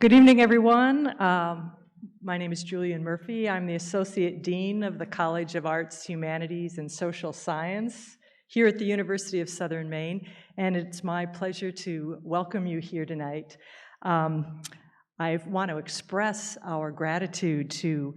Good evening, everyone. My name is Julian Murphy. I'm the Associate Dean of the College of Arts, Humanities, and Social Science here at the University of Southern Maine, and it's my pleasure to welcome you here tonight. I want to express our gratitude to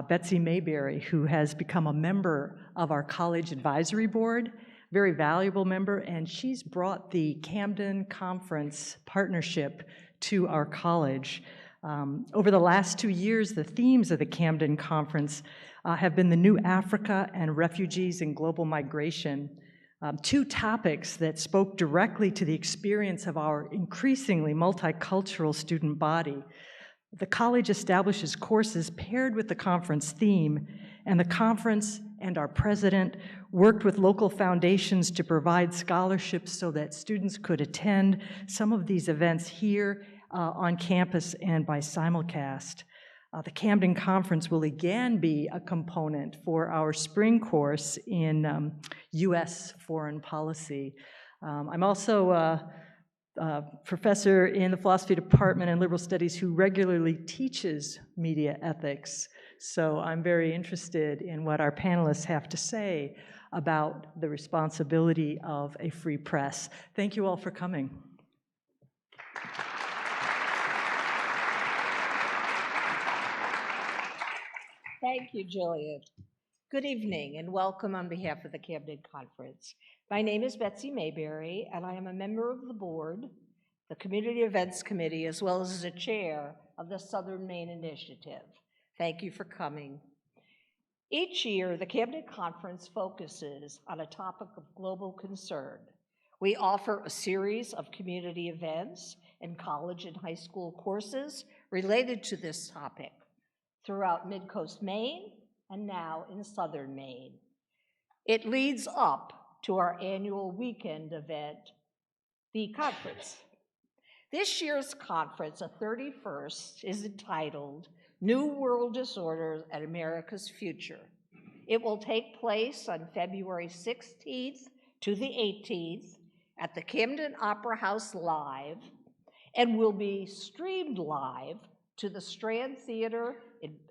Betsy Mayberry, who has become a member of our College Advisory Board, very valuable member, and she's brought the Camden Conference partnership to our college. Over the last 2 years, the themes of the Camden Conference have been the New Africa and refugees and global migration, two topics that spoke directly to the experience of our increasingly multicultural student body. The college establishes courses paired with the conference theme, and the conference and our president worked with local foundations to provide scholarships so that students could attend some of these events here on campus and by simulcast. The Camden Conference will again be a component for our spring course in U.S. foreign policy. I'm also a professor in the philosophy department and liberal studies who regularly teaches media ethics. So I'm very interested in what our panelists have to say about the responsibility of a free press. Thank you all for coming. Thank you, Julian. Good evening and welcome on behalf of the Camden Conference. My name is Betsy Mayberry and I am a member of the board, the Community Events Committee, as well as the chair of the Southern Maine Initiative. Thank you for coming. Each year, the Camden Conference focuses on a topic of global concern. We offer a series of community events and college and high school courses related to this topic throughout Mid-Coast Maine and now in Southern Maine. It leads up to our annual weekend event, the conference. This year's conference, the 31st, is entitled New World Disorders and America's Future. It will take place on February 16th to the 18th at the Camden Opera House Live and will be streamed live to the Strand Theatre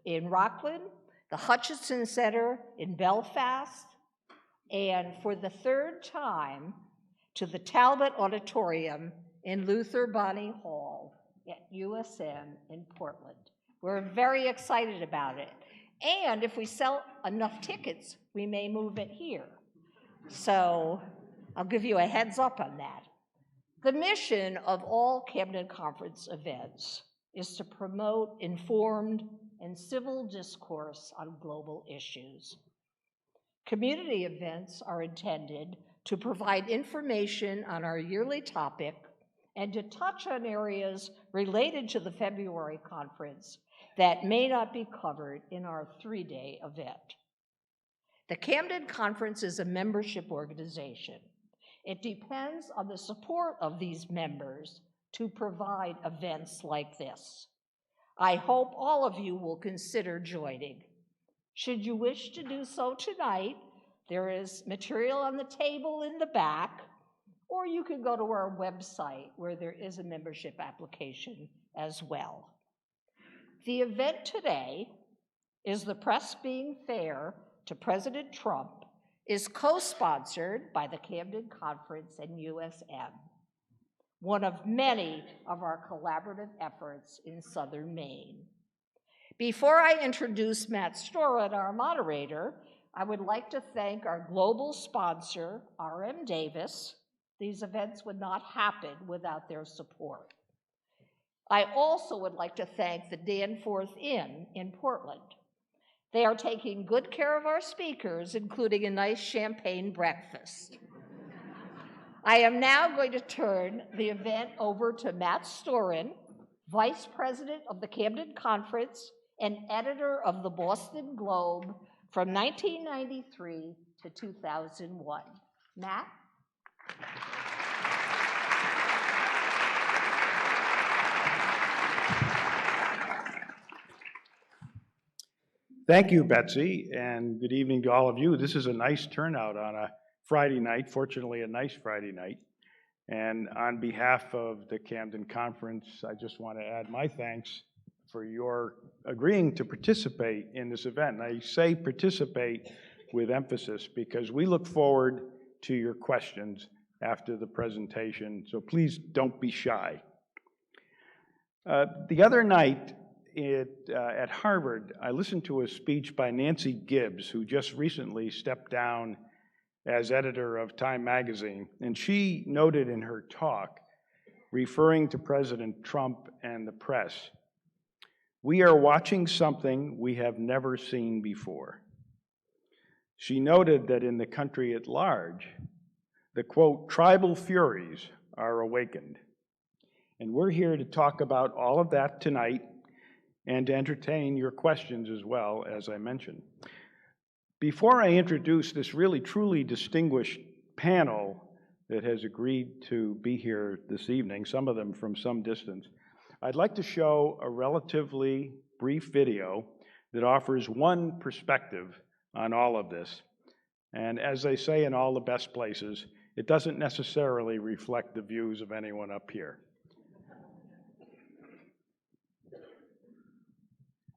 in Rockland, the Hutchinson Center in Belfast, and for the third time to the Talbot Auditorium in Luther Bonney Hall at USM in Portland. We're very excited about it. And if we sell enough tickets, we may move it here. So I'll give you a heads up on that. The mission of all Camden Conference events is to promote informed and civil discourse on global issues. Community events are intended to provide information on our yearly topic and to touch on areas related to the February conference that may not be covered in our 3-day event. The Camden Conference is a membership organization. It depends on the support of these members to provide events like this. I hope all of you will consider joining. Should you wish to do so tonight, there is material on the table in the back, or you can go to our website where there is a membership application as well. The event today is The Press Being Fair to President Trump, is co-sponsored by the Camden Conference and USM, one of many of our collaborative efforts in Southern Maine. Before I introduce Matt Storin, our moderator, I would like to thank our global sponsor, R.M. Davis. These events would not happen without their support. I also would like to thank the Danforth Inn in Portland. They are taking good care of our speakers, including a nice champagne breakfast. I am now going to turn the event over to Matt Storin, Vice President of the Camden Conference and editor of the Boston Globe from 1993 to 2001. Matt? Thank you, Betsy, and good evening to all of you. This is a nice turnout on a Friday night, fortunately a nice Friday night. And on behalf of the Camden Conference, I just want to add my thanks for your agreeing to participate in this event. And I say participate with emphasis because we look forward to your questions after the presentation, so please don't be shy. The other night at Harvard, I listened to a speech by Nancy Gibbs, who just recently stepped down as editor of Time magazine, and she noted in her talk, referring to President Trump and the press, "We are watching something we have never seen before." She noted that in the country at large, the, quote, tribal furies are awakened. And we're here to talk about all of that tonight and to entertain your questions as well, as I mentioned. Before I introduce this really truly distinguished panel that has agreed to be here this evening, some of them from some distance, I'd like to show a relatively brief video that offers one perspective on all of this. And as they say in all the best places, it doesn't necessarily reflect the views of anyone up here.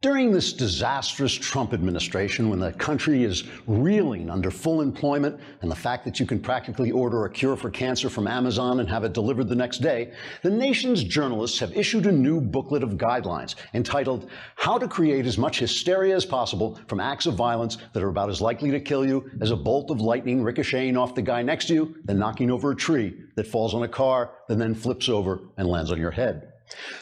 During this disastrous Trump administration, when the country is reeling under full employment and the fact that you can practically order a cure for cancer from Amazon and have it delivered the next day, the nation's journalists have issued a new booklet of guidelines entitled How to Create as Much Hysteria as Possible from Acts of Violence that are about as likely to kill you as a bolt of lightning ricocheting off the guy next to you, then knocking over a tree that falls on a car, that then flips over and lands on your head.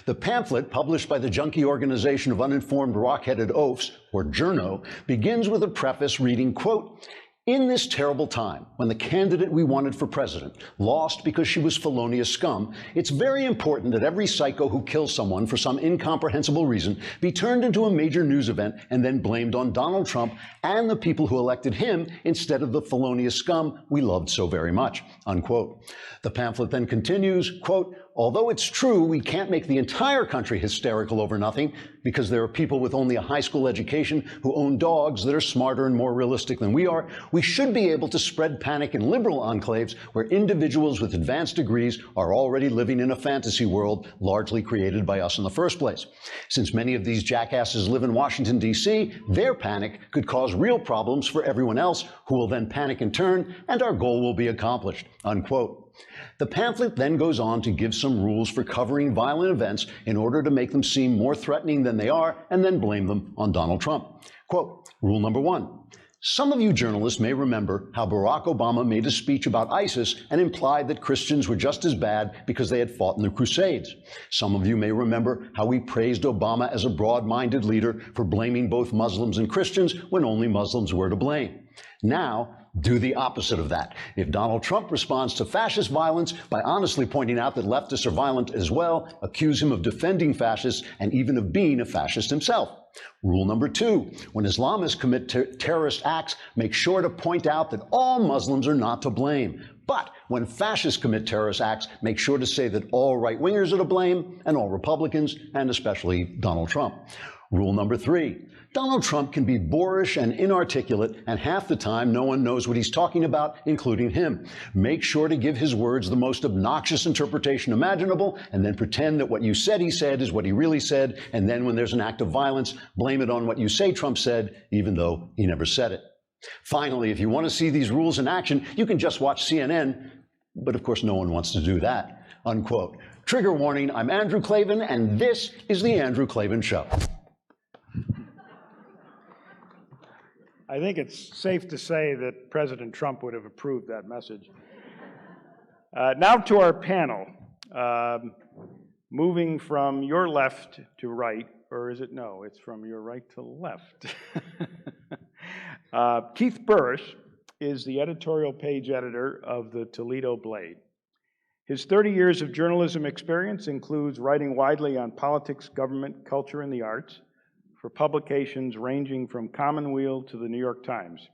The pamphlet, published by the junkie organization of uninformed rock-headed oafs, or Journo, begins with a preface reading, quote, "In this terrible time, when the candidate we wanted for president lost because she was felonious scum, it's very important that every psycho who kills someone for some incomprehensible reason be turned into a major news event and then blamed on Donald Trump and the people who elected him instead of the felonious scum we loved so very much," unquote. The pamphlet then continues, quote, "Although it's true we can't make the entire country hysterical over nothing because there are people with only a high school education who own dogs that are smarter and more realistic than we are, we should be able to spread panic in liberal enclaves where individuals with advanced degrees are already living in a fantasy world largely created by us in the first place. Since many of these jackasses live in Washington, D.C., their panic could cause real problems for everyone else who will then panic in turn, and our goal will be accomplished," unquote. The pamphlet then goes on to give some rules for covering violent events in order to make them seem more threatening than they are, and then blame them on Donald Trump. Quote, "Rule number 1. Some of you journalists may remember how Barack Obama made a speech about ISIS and implied that Christians were just as bad because they had fought in the Crusades. Some of you may remember how we praised Obama as a broad-minded leader for blaming both Muslims and Christians when only Muslims were to blame. Now, do the opposite of that. If Donald Trump responds to fascist violence by honestly pointing out that leftists are violent as well, accuse him of defending fascists and even of being a fascist himself. Rule number 2, when Islamists commit terrorist acts, make sure to point out that all Muslims are not to blame. But when fascists commit terrorist acts, make sure to say that all right-wingers are to blame and all Republicans, and especially Donald Trump. Rule number 3, Donald Trump can be boorish and inarticulate, and half the time no one knows what he's talking about, including him. Make sure to give his words the most obnoxious interpretation imaginable, and then pretend that what you said he said is what he really said, and then when there's an act of violence, blame it on what you say Trump said, even though he never said it. Finally, if you want to see these rules in action, you can just watch CNN, but of course no one wants to do that," unquote. Trigger warning, I'm Andrew Klavan, and this is The Andrew Klavan Show. I think it's safe to say that President Trump would have approved that message. Now to our panel. Moving from your left to right, or is it no? It's from your right to left. Keith Burris is the editorial page editor of the Toledo Blade. His 30 years of journalism experience includes writing widely on politics, government, culture, and the arts for publications ranging from Commonweal to the New York Times.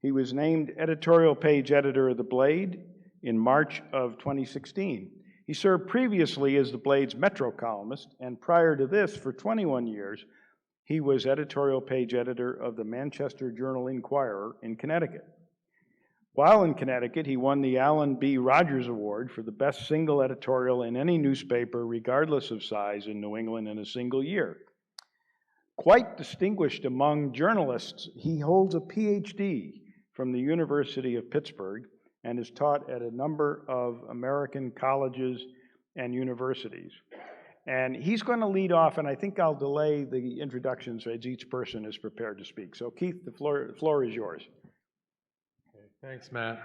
He was named editorial page editor of the Blade in March of 2016. He served previously as the Blade's Metro columnist, and prior to this, for 21 years, he was editorial page editor of the Manchester Journal-Inquirer in Connecticut. While in Connecticut, he won the Allen B. Rogers Award for the best single editorial in any newspaper, regardless of size, in New England in a single year. Quite distinguished among journalists, he holds a PhD from the University of Pittsburgh and is taught at a number of American colleges and universities. And he's going to lead off, and I think I'll delay the introductions as each person is prepared to speak. So Keith, the floor is yours. Okay, thanks, Matt.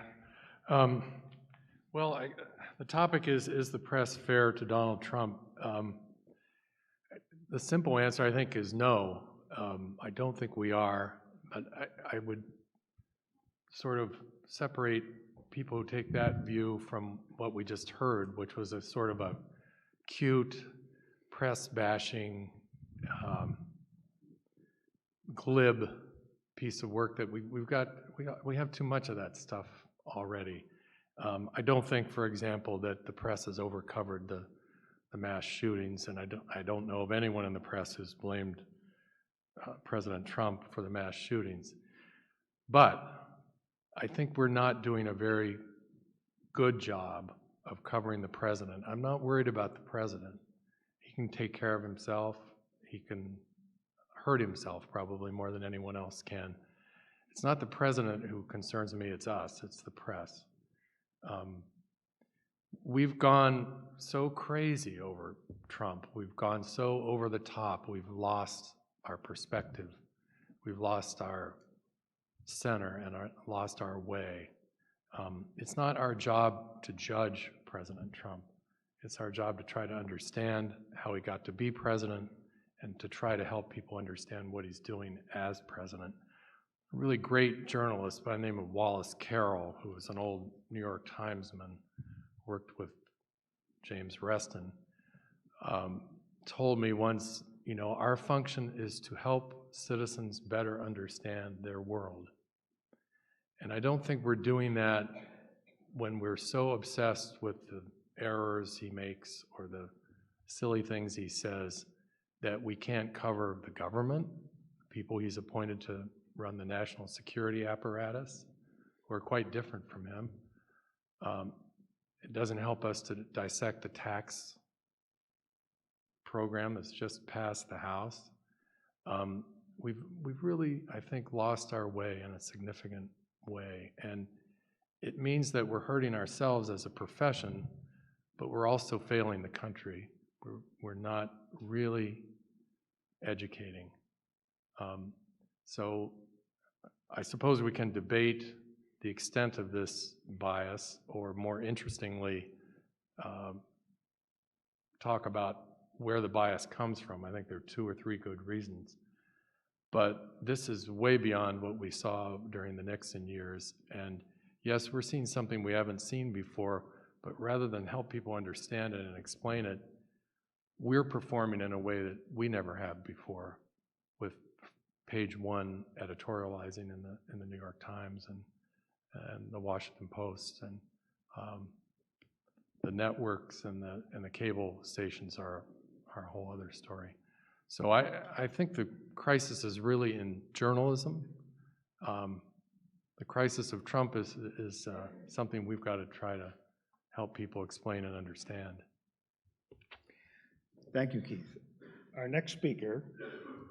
Well, the topic is the press fair to Donald Trump? The simple answer, I think, is no. I don't think we are, but I would sort of separate people who take that view from what we just heard, which was a sort of a cute, press-bashing, glib piece of work that we have too much of that stuff already. I don't think, for example, that the press has overcovered the mass shootings, and I don't know of anyone in the press who's blamed President Trump for the mass shootings. But I think we're not doing a very good job of covering the president. I'm not worried about the president. He can take care of himself. He can hurt himself probably more than anyone else can. It's not the president who concerns me, it's us, it's the press. We've gone so crazy over Trump. We've gone so over the top. We've lost our perspective. We've lost our center and lost our way. It's not our job to judge President Trump. It's our job to try to understand how he got to be president and to try to help people understand what he's doing as president. A really great journalist by the name of Wallace Carroll, who was an old New York Timesman, worked with James Reston, told me once, you know, our function is to help citizens better understand their world. And I don't think we're doing that when we're so obsessed with the errors he makes or the silly things he says that we can't cover the government, people he's appointed to run the national security apparatus, who are quite different from him. It doesn't help us to dissect the tax program that's just passed the House. We've really, I think, lost our way in a significant way, and it means that we're hurting ourselves as a profession, but we're also failing the country. We're not really educating. So I suppose we can debate the extent of this bias, or more interestingly, talk about where the bias comes from. I think there are 2 or 3 good reasons. But this is way beyond what we saw during the Nixon years. And yes, we're seeing something we haven't seen before, but rather than help people understand it and explain it, we're performing in a way that we never have before, with page 1 editorializing in the New York Times and the Washington Post, and the networks and the cable stations are a whole other story. So I think the crisis is really in journalism. The crisis of Trump is something we've got to try to help people explain and understand. Thank you, Keith. Our next speaker,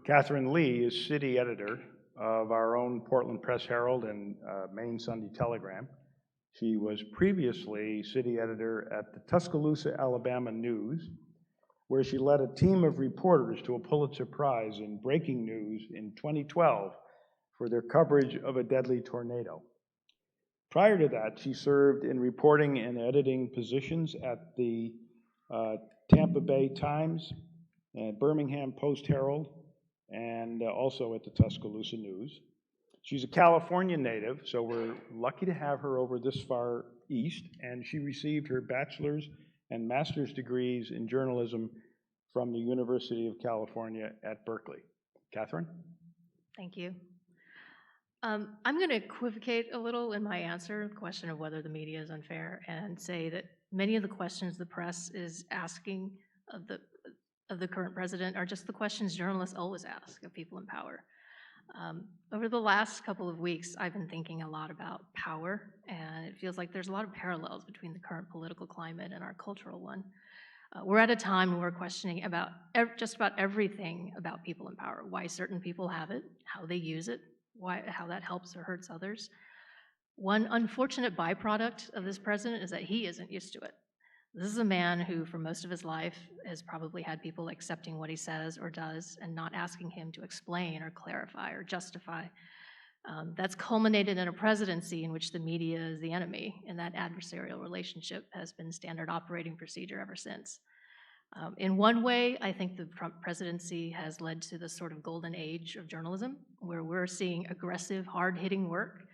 Catherine Lee, is city editor of our own Portland Press Herald and Maine Sunday Telegram. She was previously city editor at the Tuscaloosa, Alabama News, where she led a team of reporters to a Pulitzer Prize in breaking news in 2012 for their coverage of a deadly tornado. Prior to that, she served in reporting and editing positions at the Tampa Bay Times, Birmingham Post-Herald, and also at the Tuscaloosa News. She's a California native, so we're lucky to have her over this far east, and she received her bachelor's and master's degrees in journalism from the University of California at Berkeley. Catherine? Thank you. I'm going to equivocate a little in my answer, the question of whether the media is unfair, and say that many of the questions the press is asking of the current president are just the questions journalists always ask of people in power. Over the last couple of weeks, I've been thinking a lot about power, and it feels like there's a lot of parallels between the current political climate and our cultural one. We're at a time when we're questioning about just about everything about people in power, why certain people have it, how they use it, how that helps or hurts others. One unfortunate byproduct of this president is that he isn't used to it. This is a man who, for most of his life, has probably had people accepting what he says or does and not asking him to explain or clarify or justify. That's culminated in a presidency in which the media is the enemy, and that adversarial relationship has been standard operating procedure ever since. In one way, I think the Trump presidency has led to the sort of golden age of journalism, where we're seeing aggressive, hard-hitting work.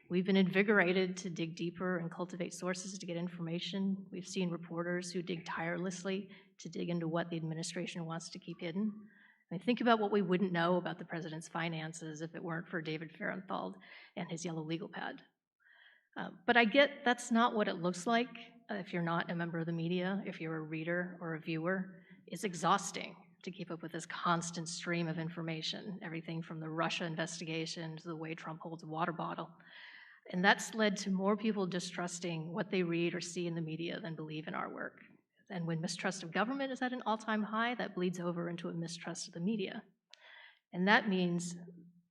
We've been invigorated to dig deeper and cultivate sources to get information. We've seen reporters who dig tirelessly to dig into what the administration wants to keep hidden. I mean, think about what we wouldn't know about the president's finances if it weren't for David Fahrenthold and his yellow legal pad. But I get that's not what it looks like if you're not a member of the media, if you're a reader or a viewer. It's exhausting to keep up with this constant stream of information, everything from the Russia investigation to the way Trump holds a water bottle. And that's led to more people distrusting what they read or see in the media than believe in our work. And when mistrust of government is at an all-time high, that bleeds over into a mistrust of the media. And that means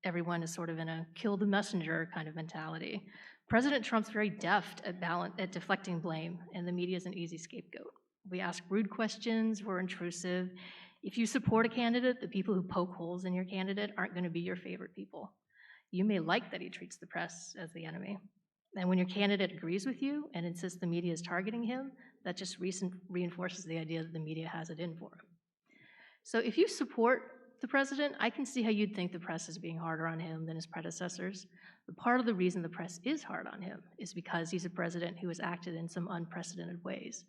everyone is sort of in a kill the messenger kind of mentality. President Trump's very deft at deflecting blame, and the media is an easy scapegoat. We ask rude questions, we're intrusive. If you support a candidate, the people who poke holes in your candidate aren't going to be your favorite people. You may like that he treats the press as the enemy. And when your candidate agrees with you and insists the media is targeting him, that just reinforces the idea that the media has it in for him. So if you support the president, I can see how you'd think the press is being harder on him than his predecessors. But part of the reason the press is hard on him is because he's a president who has acted in some unprecedented ways.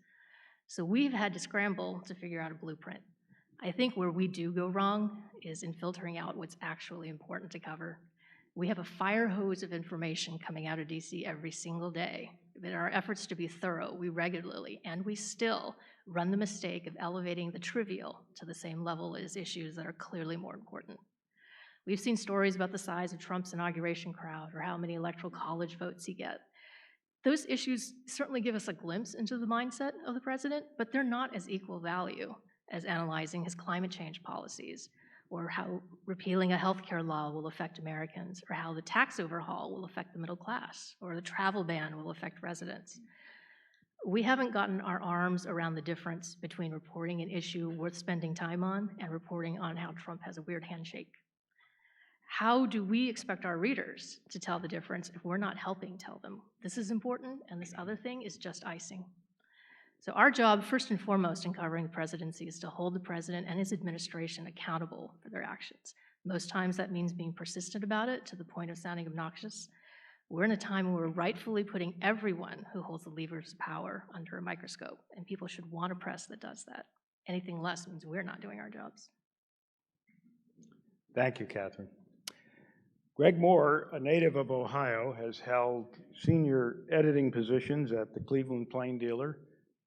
So we've had to scramble to figure out a blueprint. I think where we do go wrong is in filtering out what's actually important to cover. We have a fire hose of information coming out of DC every single day. In our efforts to be thorough, we regularly, and we still, run the mistake of elevating the trivial to the same level as issues that are clearly more important. We've seen stories about the size of Trump's inauguration crowd or how many electoral college votes he gets. Those issues certainly give us a glimpse into the mindset of the president, but they're not as equal value as analyzing his climate change policies, or how repealing a healthcare law will affect Americans, or how the tax overhaul will affect the middle class, or the travel ban will affect residents. We haven't gotten our arms around the difference between reporting an issue worth spending time on and reporting on how Trump has a weird handshake. How do we expect our readers to tell the difference if we're not helping tell them this is important and this other thing is just icing? So our job, first and foremost, in covering the presidency is to hold the president and his administration accountable for their actions. Most times that means being persistent about it to the point of sounding obnoxious. We're in a time when we're rightfully putting everyone who holds the levers of power under a microscope, and people should want a press that does that. Anything less means we're not doing our jobs. Thank you, Catherine. Greg Moore, a native of Ohio, has held senior editing positions at the Cleveland Plain Dealer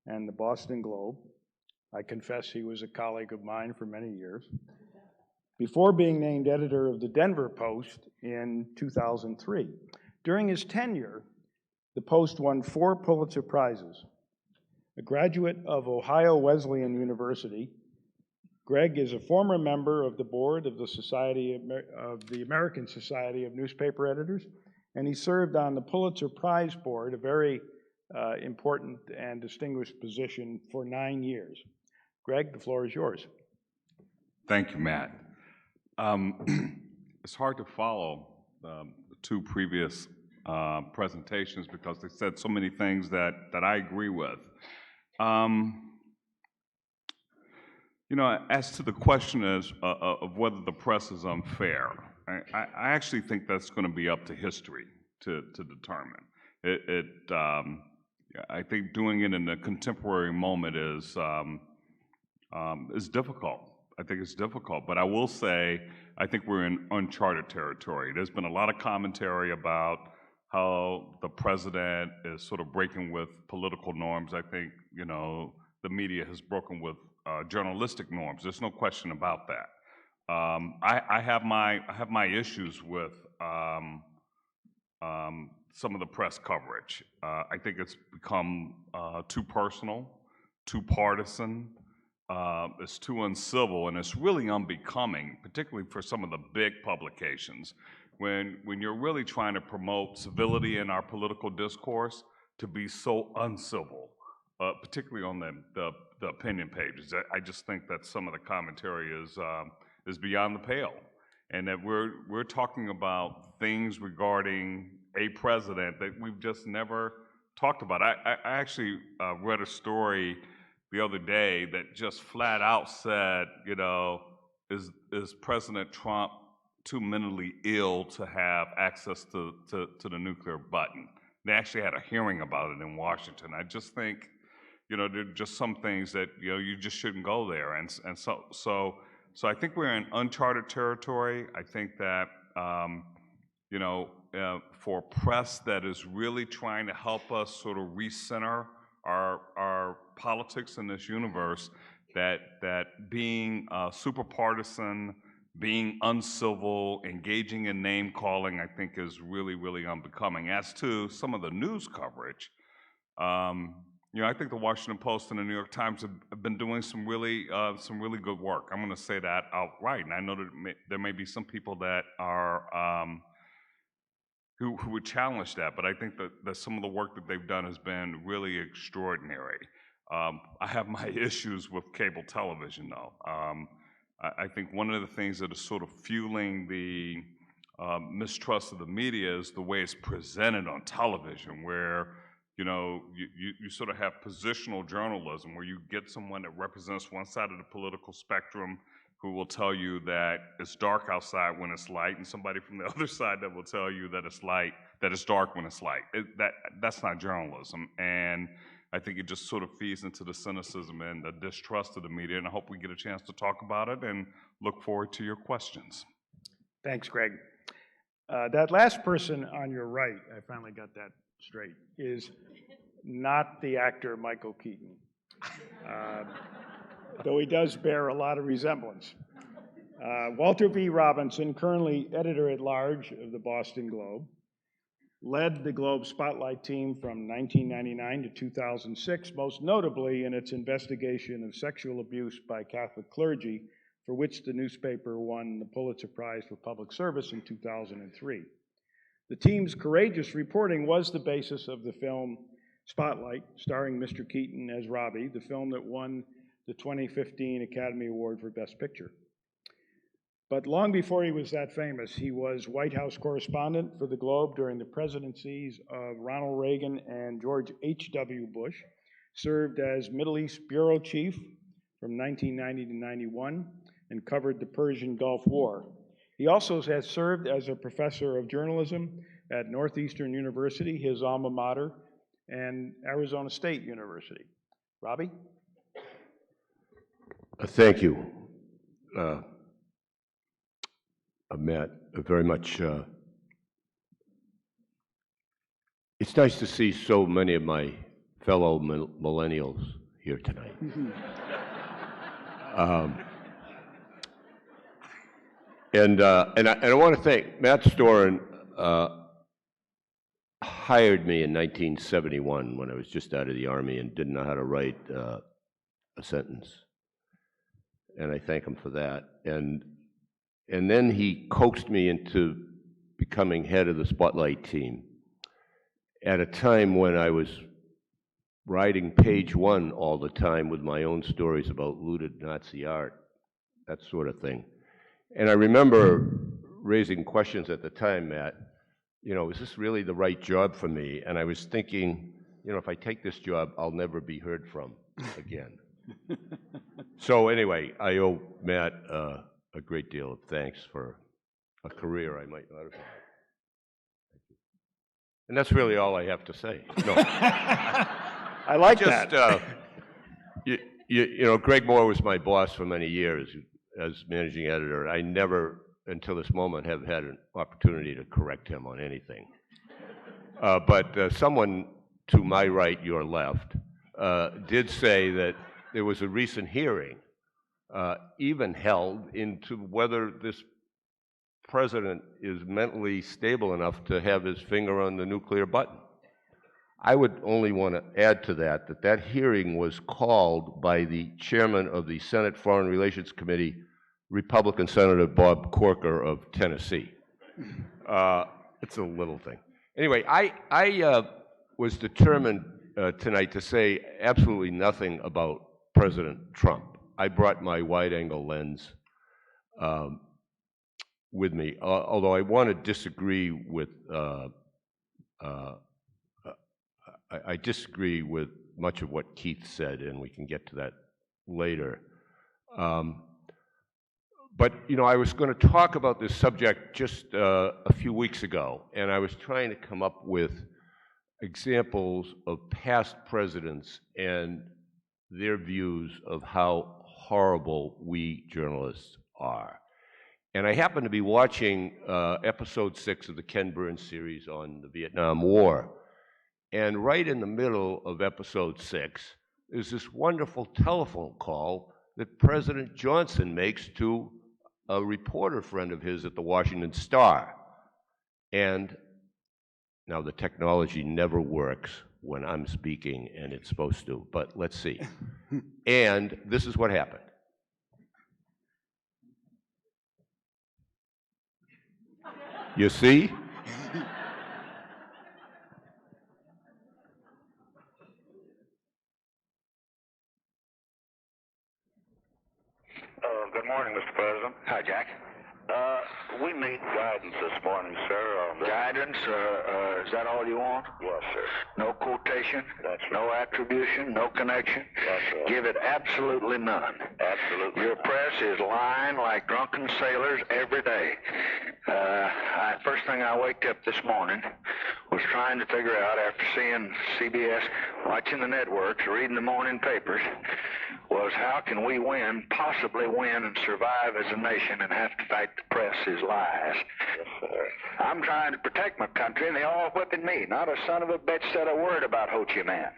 and the Boston Globe. I confess he was a colleague of mine for many years. Before being named editor of the Denver Post in 2003. During his tenure, the Post won 4 Pulitzer Prizes. A graduate of Ohio Wesleyan University, Greg is a former member of the board of the American Society of Newspaper Editors, and he served on the Pulitzer Prize board, a very important and distinguished position, for 9 years. Greg, the floor is yours. Thank you, Matt. It's hard to follow the 2 previous presentations because they said so many things that I agree with. You know, as to the question of whether the press is unfair, I actually think that's going to be up to history to determine. I think doing it in a contemporary moment is difficult. I think it's difficult, but I will say I think we're in uncharted territory. There's been a lot of commentary about how the president is sort of breaking with political norms. I think, you know, the media has broken with journalistic norms. There's no question about that. I have my issues with some of the press coverage. I think it's become too personal, too partisan. It's too uncivil, and it's really unbecoming, particularly for some of the big publications. When you're really trying to promote civility in our political discourse, to be so uncivil, particularly on the opinion pages. I just think that some of the commentary is beyond the pale, and that we're talking about things regarding a president that we've just never talked about. I actually read a story the other day that just flat out said, you know, is President Trump too mentally ill to have access to the nuclear button? They actually had a hearing about it in Washington. I just think, you know, there are just some things that, you know, you just shouldn't go there. And so I think we're in uncharted territory. I think that, you know, for press that is really trying to help us sort of recenter our politics in this universe, that being super partisan, being uncivil, engaging in name calling, I think is really, really unbecoming. As to some of the news coverage, you know, I think the Washington Post and the New York Times have been doing some really good work. I'm going to say that outright, and I know that there may be some people that are who would challenge that, but I think that some of the work that they've done has been really extraordinary. I have my issues with cable television, though. I think one of the things that is sort of fueling the mistrust of the media is the way it's presented on television, where, you know, you sort of have positional journalism, where you get someone that represents one side of the political spectrum who will tell you that it's dark outside when it's light, and somebody from the other side that will tell you that it's dark when it's light. That's not journalism, and I think it just sort of feeds into the cynicism and the distrust of the media, and I hope we get a chance to talk about it and look forward to your questions. Thanks, Greg. That last person on your right, I finally got that straight, is not the actor Michael Keaton, though he does bear a lot of resemblance. Walter V. Robinson, currently editor-at-large of the Boston Globe, led the Globe Spotlight team from 1999 to 2006, most notably in its investigation of sexual abuse by Catholic clergy, for which the newspaper won the Pulitzer Prize for Public Service in 2003. The team's courageous reporting was the basis of the film Spotlight, starring Mr. Keaton as Robbie, the film that won the 2015 Academy Award for Best Picture. But long before he was that famous, he was White House correspondent for the Globe during the presidencies of Ronald Reagan and George H.W. Bush, served as Middle East bureau chief from 1990 to 91, and covered the Persian Gulf War. He also has served as a professor of journalism at Northeastern University, his alma mater, and Arizona State University. Robbie? Thank you. Matt, very much. It's nice to see so many of my fellow millennials here tonight. And I want to thank Matt Storin. Hired me in 1971 when I was just out of the Army and didn't know how to write a sentence, and I thank him for that. And then he coaxed me into becoming head of the Spotlight team at a time when I was writing page one all the time with my own stories about looted Nazi art, that sort of thing. And I remember raising questions at the time, Matt, you know, is this really the right job for me? And I was thinking, you know, if I take this job, I'll never be heard from again. So anyway, I owe Matt a great deal of thanks for a career I might not have had. Thank you. And that's really all I have to say. No. I like Just, that. You know, Greg Moore was my boss for many years as managing editor. I never, until this moment, have had an opportunity to correct him on anything. But someone to my right, your left, did say that there was a recent hearing even held into whether this president is mentally stable enough to have his finger on the nuclear button. I would only want to add to that that that hearing was called by the chairman of the Senate Foreign Relations Committee, Republican Senator Bob Corker of Tennessee. It's a little thing. Anyway, I was determined tonight to say absolutely nothing about President Trump. I brought my wide-angle lens with me, although I want to disagree with I disagree with much of what Keith said, and we can get to that later. But, you know, I was going to talk about this subject just a few weeks ago, and I was trying to come up with examples of past presidents and their views of how horrible we journalists are. And I happened to be watching episode 6 of the Ken Burns series on the Vietnam War. And right in the middle of episode 6 is this wonderful telephone call that President Johnson makes to a reporter friend of his at the Washington Star. And now the technology never works when I'm speaking, and it's supposed to, but let's see. And this is what happened. You see? Good morning, Mr. President. Hi, Jack. We need guidance this morning, sir. Guidance? Is that all you want? Yes, sir. No quotation? That's right. No attribution? No connection? That's right. Give it absolutely none. Absolutely. Your press is lying like drunken sailors every day. First thing I waked up this morning was trying to figure out, after seeing CBS, watching the networks, reading the morning papers, was how can we win, possibly win and survive as a nation and have to fight the press's lies. Yes, sir. I'm trying to protect my country and they all whipping me. Not a son of a bitch said a word about Ho Chi Minh.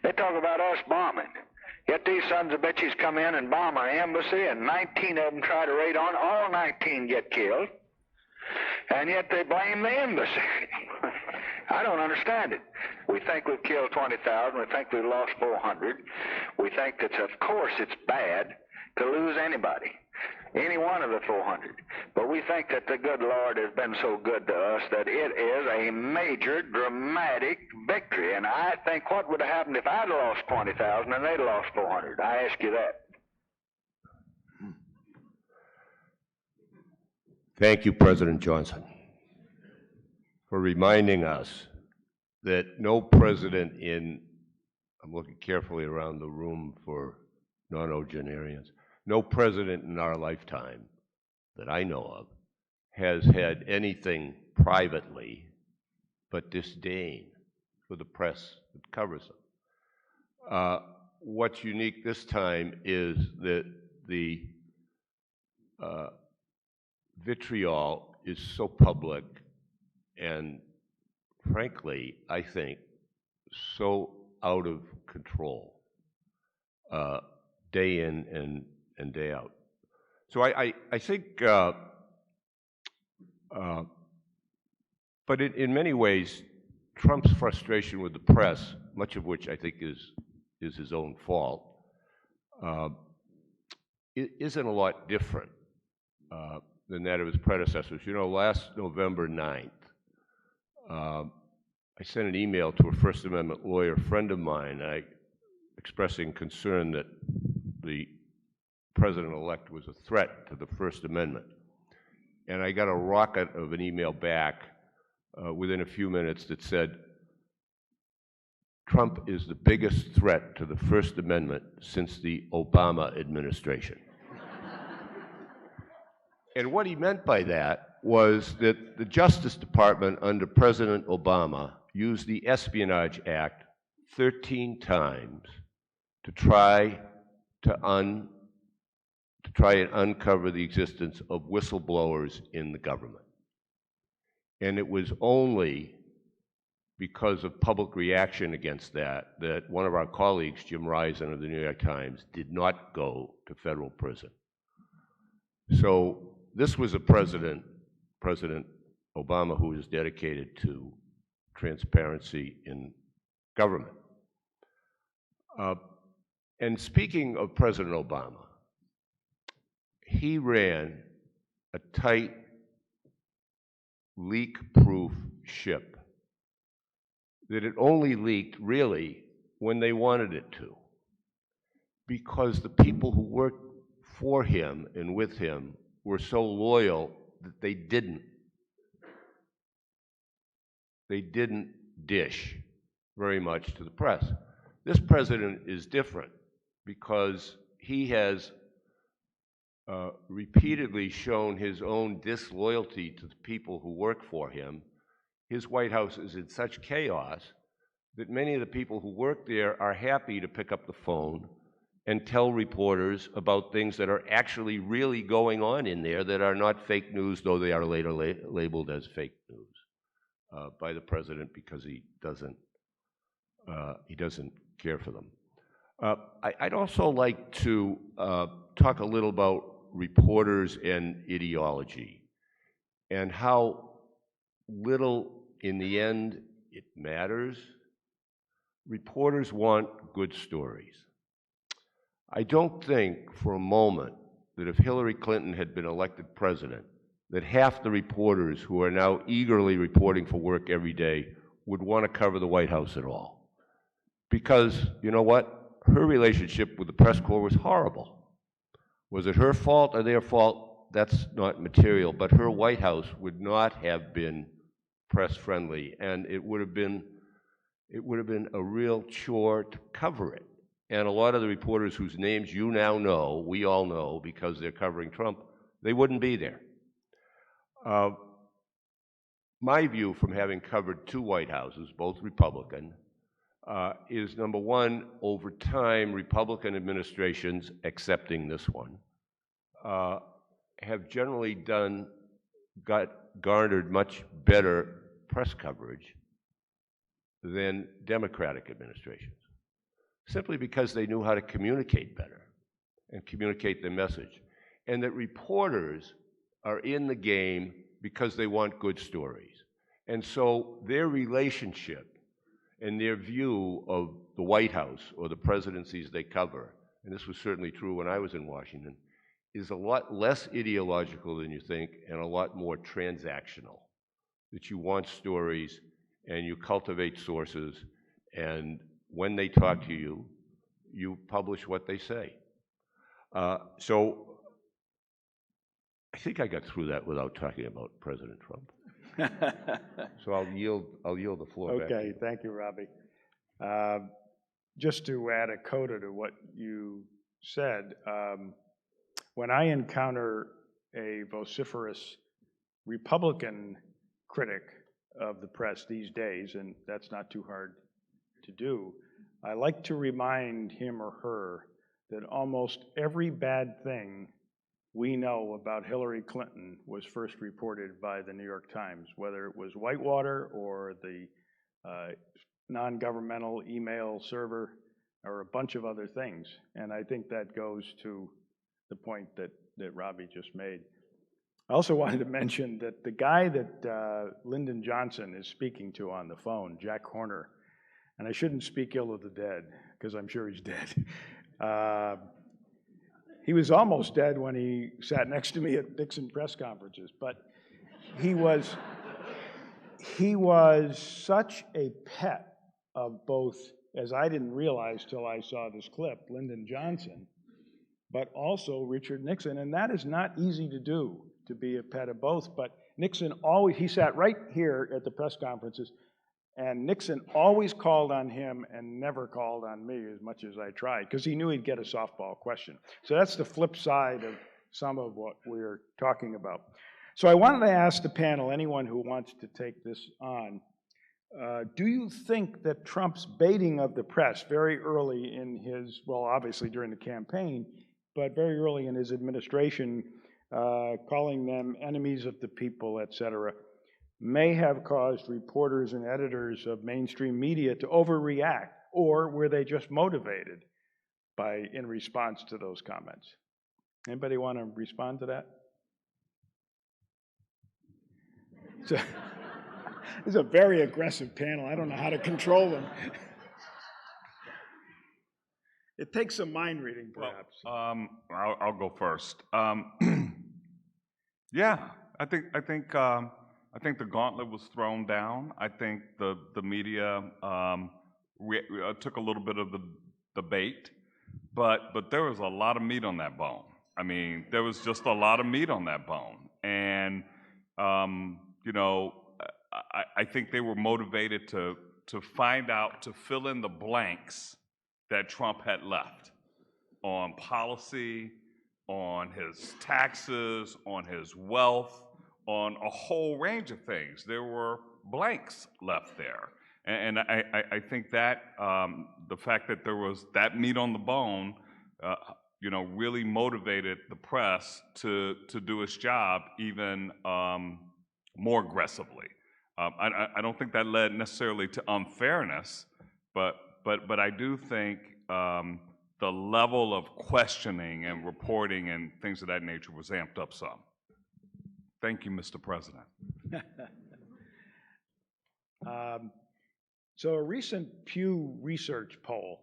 They talk about us bombing. Yet these sons of bitches come in and bomb our embassy, and 19 of them try to raid on. All 19 get killed. And yet they blame the embassy. I don't understand it. We think we've killed 20,000. We think we've lost 400. We think that, of course, it's bad to lose anybody, any one of the 400. But we think that the good Lord has been so good to us that it is a major, dramatic victory. And I think what would have happened if I'd lost 20,000 and they'd lost 400? I ask you that. Thank you, President Johnson, for reminding us that no president I'm looking carefully around the room for non-Ogenarians, no president in our lifetime that I know of has had anything privately but disdain for the press that covers them. What's unique this time is that the vitriol is so public and, frankly, I think, so out of control, day in and day out. So I think, but in many ways, Trump's frustration with the press, much of which I think is his own fault, isn't a lot different than that of his predecessors. You know, last November 9th, I sent an email to a First Amendment lawyer friend of mine, expressing concern that the president-elect was a threat to the First Amendment. And I got a rocket of an email back within a few minutes that said, Trump is the biggest threat to the First Amendment since the Obama administration. And what he meant by that was that the Justice Department under President Obama used the Espionage Act 13 times to try and uncover the existence of whistleblowers in the government. And it was only because of public reaction against that one of our colleagues, Jim Risen of the New York Times, did not go to federal prison. So this was a President Obama, who is dedicated to transparency in government. And speaking of President Obama, he ran a tight, leak-proof ship that it only leaked really when they wanted it to, because the people who worked for him and with him were so loyal that they didn't dish very much to the press. This president is different because he has repeatedly shown his own disloyalty to the people who work for him. His White House is in such chaos that many of the people who work there are happy to pick up the phone and tell reporters about things that are actually really going on in there that are not fake news, though they are later labeled as fake news by the president because he doesn't care for them. I'd also like to talk a little about reporters and ideology and how little in the end it matters. Reporters want good stories. I don't think for a moment that if Hillary Clinton had been elected president, that half the reporters who are now eagerly reporting for work every day would want to cover the White House at all. Because, you know what? Her relationship with the press corps was horrible. Was it her fault or their fault? That's not material, but her White House would not have been press friendly, and it would have been a real chore to cover it. And a lot of the reporters whose names you now know, we all know because they're covering Trump, they wouldn't be there. My view from having covered two White Houses, both Republican, is number one, over time, Republican administrations, excepting this one, have generally garnered much better press coverage than Democratic administrations, simply because they knew how to communicate better and communicate their message. And that reporters are in the game because they want good stories. And so their relationship and their view of the White House or the presidencies they cover, and this was certainly true when I was in Washington, is a lot less ideological than you think and a lot more transactional. That you want stories and you cultivate sources, and when they talk to you, you publish what they say. So I think I got through that without talking about President Trump. So I'll yield the floor back to Okay, you. thank you, Robbie. Just to add a coda to what you said, when I encounter a vociferous Republican critic of the press these days, and that's not too hard to do, I like to remind him or her that almost every bad thing we know about Hillary Clinton was first reported by the New York Times, whether it was Whitewater or the non-governmental email server or a bunch of other things. And I think that goes to the point that Robbie just made. I also wanted to mention that the guy that Lyndon Johnson is speaking to on the phone, Jack Horner, and I shouldn't speak ill of the dead, because I'm sure he's dead. He was almost dead when he sat next to me at Nixon press conferences, but he was such a pet of both, as I didn't realize till I saw this clip, Lyndon Johnson, but also Richard Nixon, and that is not easy to do, to be a pet of both. But Nixon always, he sat right here at the press conferences, and Nixon always called on him and never called on me as much as I tried, because he knew he'd get a softball question. So that's the flip side of some of what we're talking about. So I wanted to ask the panel, anyone who wants to take this on, do you think that Trump's baiting of the press very early in his, well, obviously during the campaign, but very early in his administration, calling them enemies of the people, et cetera, may have caused reporters and editors of mainstream media to overreact, or were they just motivated in response to those comments? Anybody want to respond to that? It's a very aggressive panel. I don't know how to control them. It takes some mind reading, perhaps. Well, I'll go first. Yeah, I think the gauntlet was thrown down. I think the media took a little bit of the bait, but there was a lot of meat on that bone. I mean, there was just a lot of meat on that bone, and you know, I think they were motivated to find out, to fill in the blanks that Trump had left on policy, on his taxes, on his wealth, on a whole range of things. There were blanks left there. And I think that the fact that there was that meat on the bone, you know, really motivated the press to do its job even more aggressively. I don't think that led necessarily to unfairness, but I do think the level of questioning and reporting and things of that nature was amped up some. Thank you, Mr. President. So a recent Pew Research poll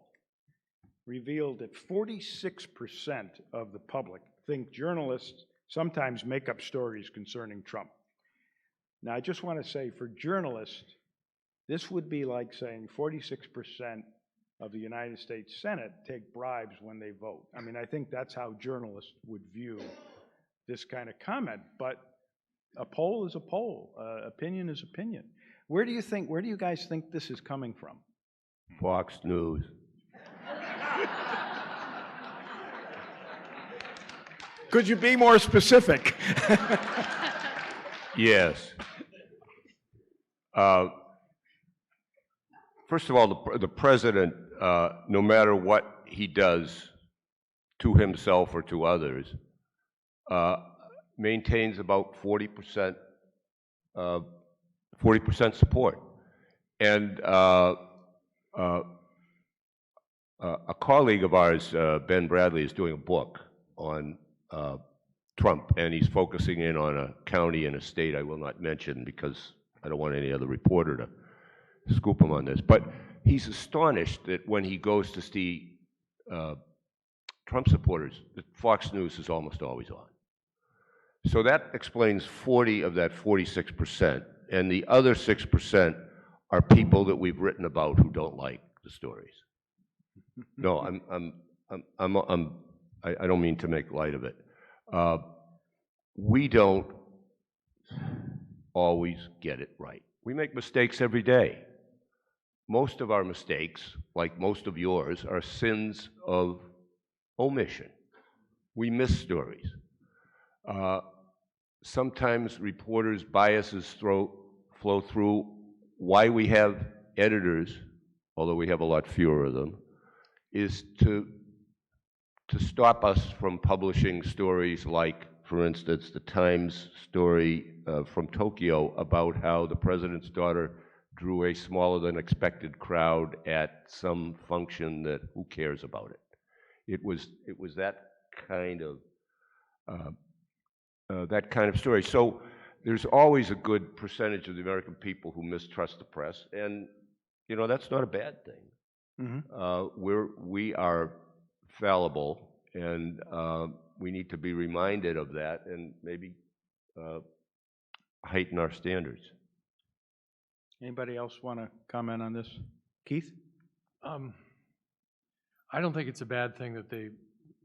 revealed that 46% of the public think journalists sometimes make up stories concerning Trump. Now, I just want to say, for journalists, this would be like saying 46% of the United States Senate take bribes when they vote. I mean, I think that's how journalists would view this kind of comment, but a poll is a poll. Opinion is opinion. Where do you guys think this is coming from? Fox News. Could you be more specific? Yes. First of all, the president, no matter what he does to himself or to others, maintains about 40% support. And a colleague of ours, Ben Bradley, is doing a book on Trump, and he's focusing in on a county and a state I will not mention because I don't want any other reporter to scoop him on this. But he's astonished that when he goes to see Trump supporters, that Fox News is almost always on. So that explains 40 of that 46%, and the other 6% are people that we've written about who don't like the stories. No, I don't mean to make light of it. We don't always get it right. We make mistakes every day. Most of our mistakes, like most of yours, are sins of omission. We miss stories. Sometimes reporters' biases flow through. Why we have editors, although we have a lot fewer of them, is to stop us from publishing stories like, for instance, the Times story from Tokyo about how the president's daughter drew a smaller than expected crowd at some function that who cares about it. It was that kind of story. So there's always a good percentage of the American people who mistrust the press, and you know that's not a bad thing. Mm-hmm. We are fallible, and we need to be reminded of that, and maybe heighten our standards. Anybody else want to comment on this? Keith? I don't think it's a bad thing that they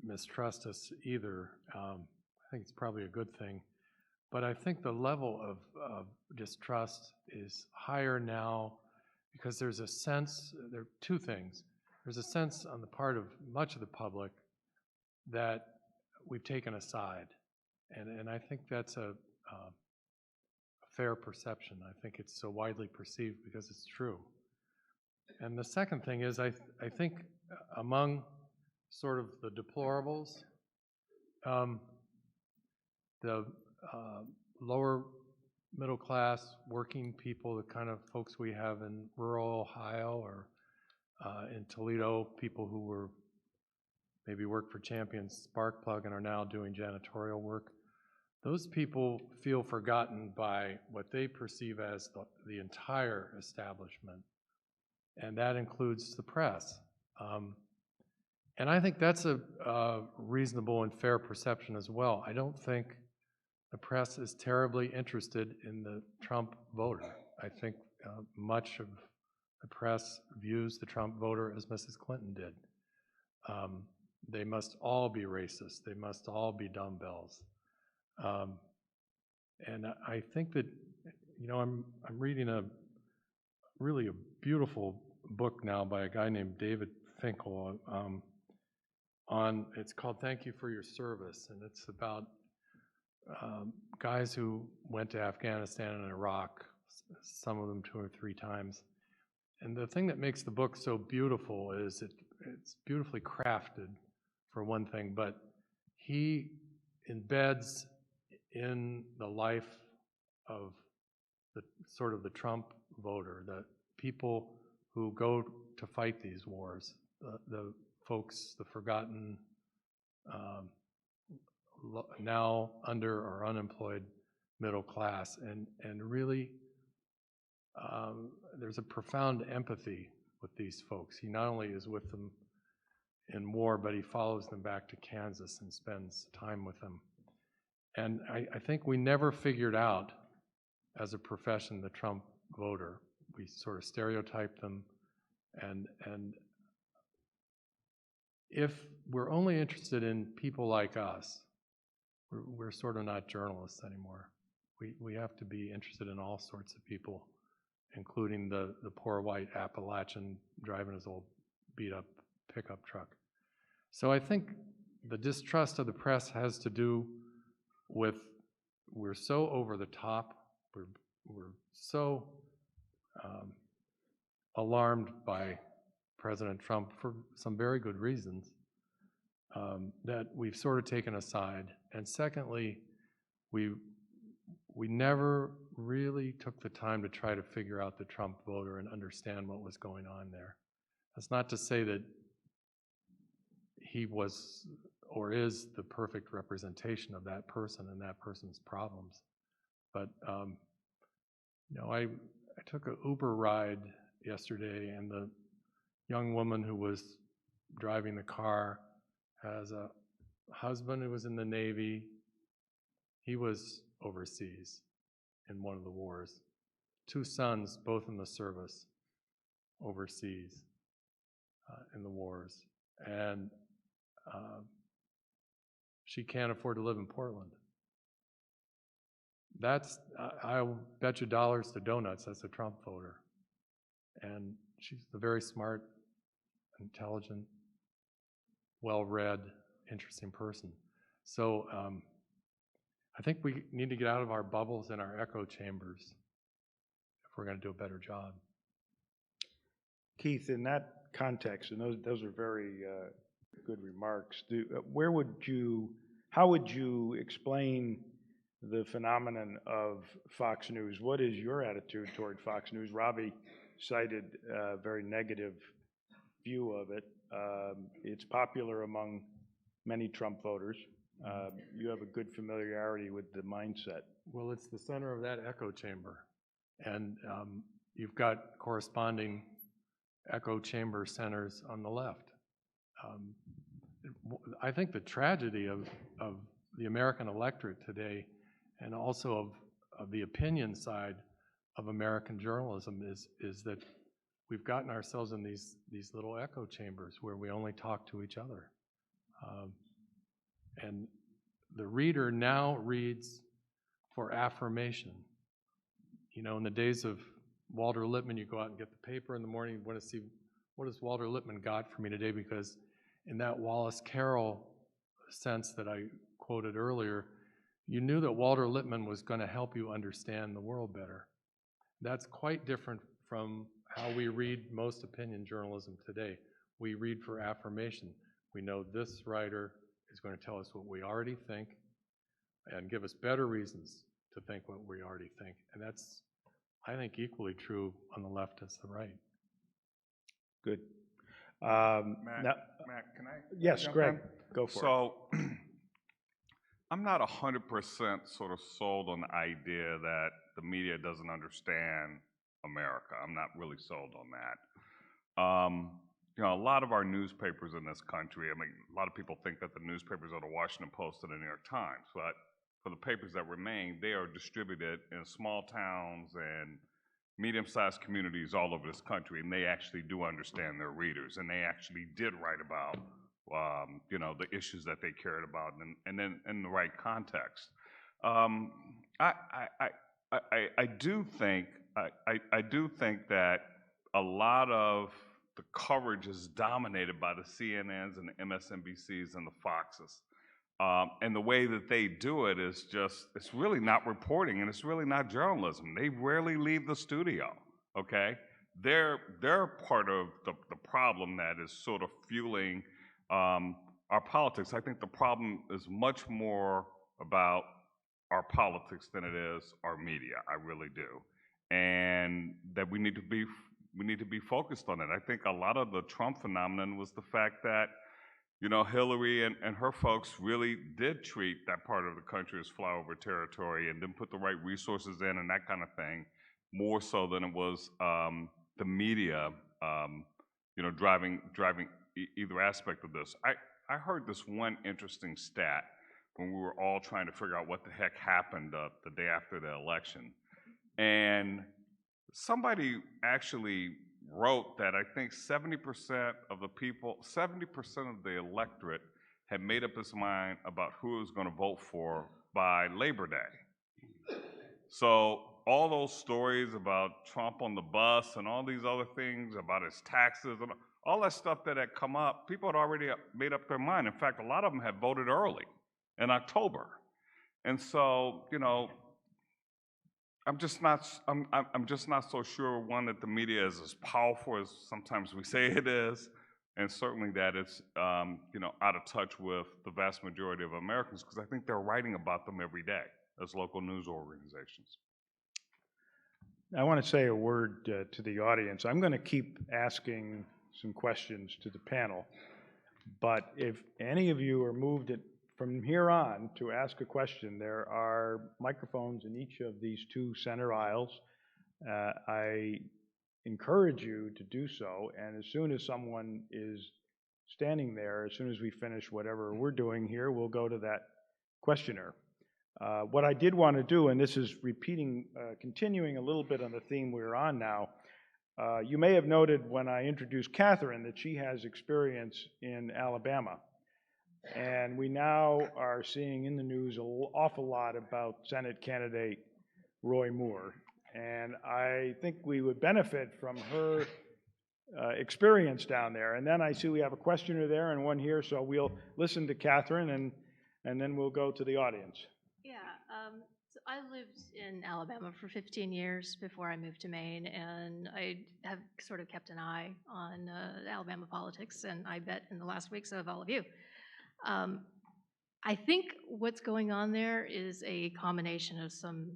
mistrust us either. I think it's probably a good thing. But I think the level of distrust is higher now because there's a sense, there are two things. There's a sense on the part of much of the public that we've taken a side. And I think that's a fair perception. I think it's so widely perceived because it's true. And the second thing is I think among sort of the deplorables, the lower middle class, working people, the kind of folks we have in rural Ohio or in Toledo, people who were maybe worked for Champions Sparkplug and are now doing janitorial work. Those people feel forgotten by what they perceive as the entire establishment, and that includes the press. And I think that's a reasonable and fair perception as well. I don't think the press is terribly interested in the Trump voter. I think much of the press views the Trump voter as Mrs. Clinton did. They must all be racist. They must all be dumbbells. And I think that, you know, I'm reading a beautiful book now by a guy named David Finkel it's called Thank You for Your Service, and it's about guys who went to Afghanistan and Iraq, some of them 2 or 3 times. And the thing that makes the book so beautiful is it's beautifully crafted, for one thing, but he embeds in the life of the sort of the Trump voter, the people who go to fight these wars, the folks, the forgotten, now under or unemployed middle class, and really there's a profound empathy with these folks. He not only is with them in war, but he follows them back to Kansas and spends time with them. And I think we never figured out as a profession the Trump voter. We sort of stereotyped them, and if we're only interested in people like us, we're sort of not journalists anymore. We have to be interested in all sorts of people, including the poor white Appalachian driving his old beat-up pickup truck. So I think the distrust of the press has to do with we're so over the top, we're so alarmed by President Trump for some very good reasons, that we've sort of taken a side. And secondly, we never really took the time to try to figure out the Trump voter and understand what was going on there. That's not to say that he was or is the perfect representation of that person and that person's problems. But you know, I took an Uber ride yesterday, and the young woman who was driving the car has a husband who was in the Navy. He was overseas in one of the wars. 2 sons, both in the service, overseas in the wars. And she can't afford to live in Portland. That's, I'll bet you dollars to donuts, that's a Trump voter. And she's a very smart, intelligent, well-read, interesting person. So I think we need to get out of our bubbles and our echo chambers if we're going to do a better job. Keith, in that context, and those are very good remarks, how would you explain the phenomenon of Fox News? What is your attitude toward Fox News? Ravi cited a very negative view of it. It's popular among many Trump voters. You have a good familiarity with the mindset. Well, it's the center of that echo chamber. And you've got corresponding echo chamber centers on the left. I think the tragedy of the American electorate today, and also of the opinion side of American journalism, is that we've gotten ourselves in these little echo chambers where we only talk to each other. And the reader now reads for affirmation. You know, in the days of Walter Lippmann, you go out and get the paper in the morning, you want to see what has Walter Lippmann got for me today, because in that Wallace Carroll sense that I quoted earlier, you knew that Walter Lippmann was going to help you understand the world better. That's quite different from how we read most opinion journalism today. We read for affirmation. We know this writer is going to tell us what we already think and give us better reasons to think what we already think. And that's, I think, equally true on the left as the right. Good. Matt, now- Matt, can I? Yes, jump Greg, in? go for it. So, I'm not 100% sort of sold on the idea that the media doesn't understand America. I'm not really sold on that. You know, a lot of our newspapers in this country, I mean, a lot of people think that the newspapers are the Washington Post and the New York Times, but for the papers that remain, they are distributed in small towns and medium-sized communities all over this country, and they actually do understand their readers, and they actually did write about, you know, the issues that they cared about, and then in the right context. I do think that a lot of the coverage is dominated by the CNNs and the MSNBCs and the Foxes. And the way that they do it is just, it's really not reporting and it's really not journalism. They rarely leave the studio, okay? They're part of the problem that is sort of fueling our politics. I think the problem is much more about our politics than it is our media. I really do. And that we need to be focused on it. I think a lot of the Trump phenomenon was the fact that, you know, Hillary and her folks really did treat that part of the country as flyover territory and didn't put the right resources in and that kind of thing, more so than it was the media, you know, driving either aspect of this. I heard this one interesting stat when we were all trying to figure out what the heck happened the day after the election. And somebody actually wrote that I think 70% of the people, 70% of the electorate had made up its mind about who it was going to vote for by Labor Day. So all those stories about Trump on the bus and all these other things about his taxes and all that stuff that had come up, people had already made up their mind. In fact, a lot of them had voted early in October. And so, you know, I'm just not so sure, one, that the media is as powerful as sometimes we say it is, and certainly that it's you know, out of touch with the vast majority of Americans, because I think they're writing about them every day as local news organizations. I want to say a word to the audience. I'm going to keep asking some questions to the panel, but if any of you are moved from here on to ask a question, there are microphones in each of these two center aisles. I encourage you to do so, and as soon as someone is standing there, as soon as we finish whatever we're doing here, we'll go to that questioner. What I did want to do, and this is continuing a little bit on the theme we're on now, you may have noted when I introduced Catherine that she has experience in Alabama. And we now are seeing in the news an awful lot about Senate candidate Roy Moore. And I think we would benefit from her experience down there. And then I see we have a questioner there and one here, so we'll listen to Catherine and then we'll go to the audience. Yeah, so I lived in Alabama for 15 years before I moved to Maine, and I have sort of kept an eye on Alabama politics, and I bet in the last week so have all of you. I think what's going on there is a combination of some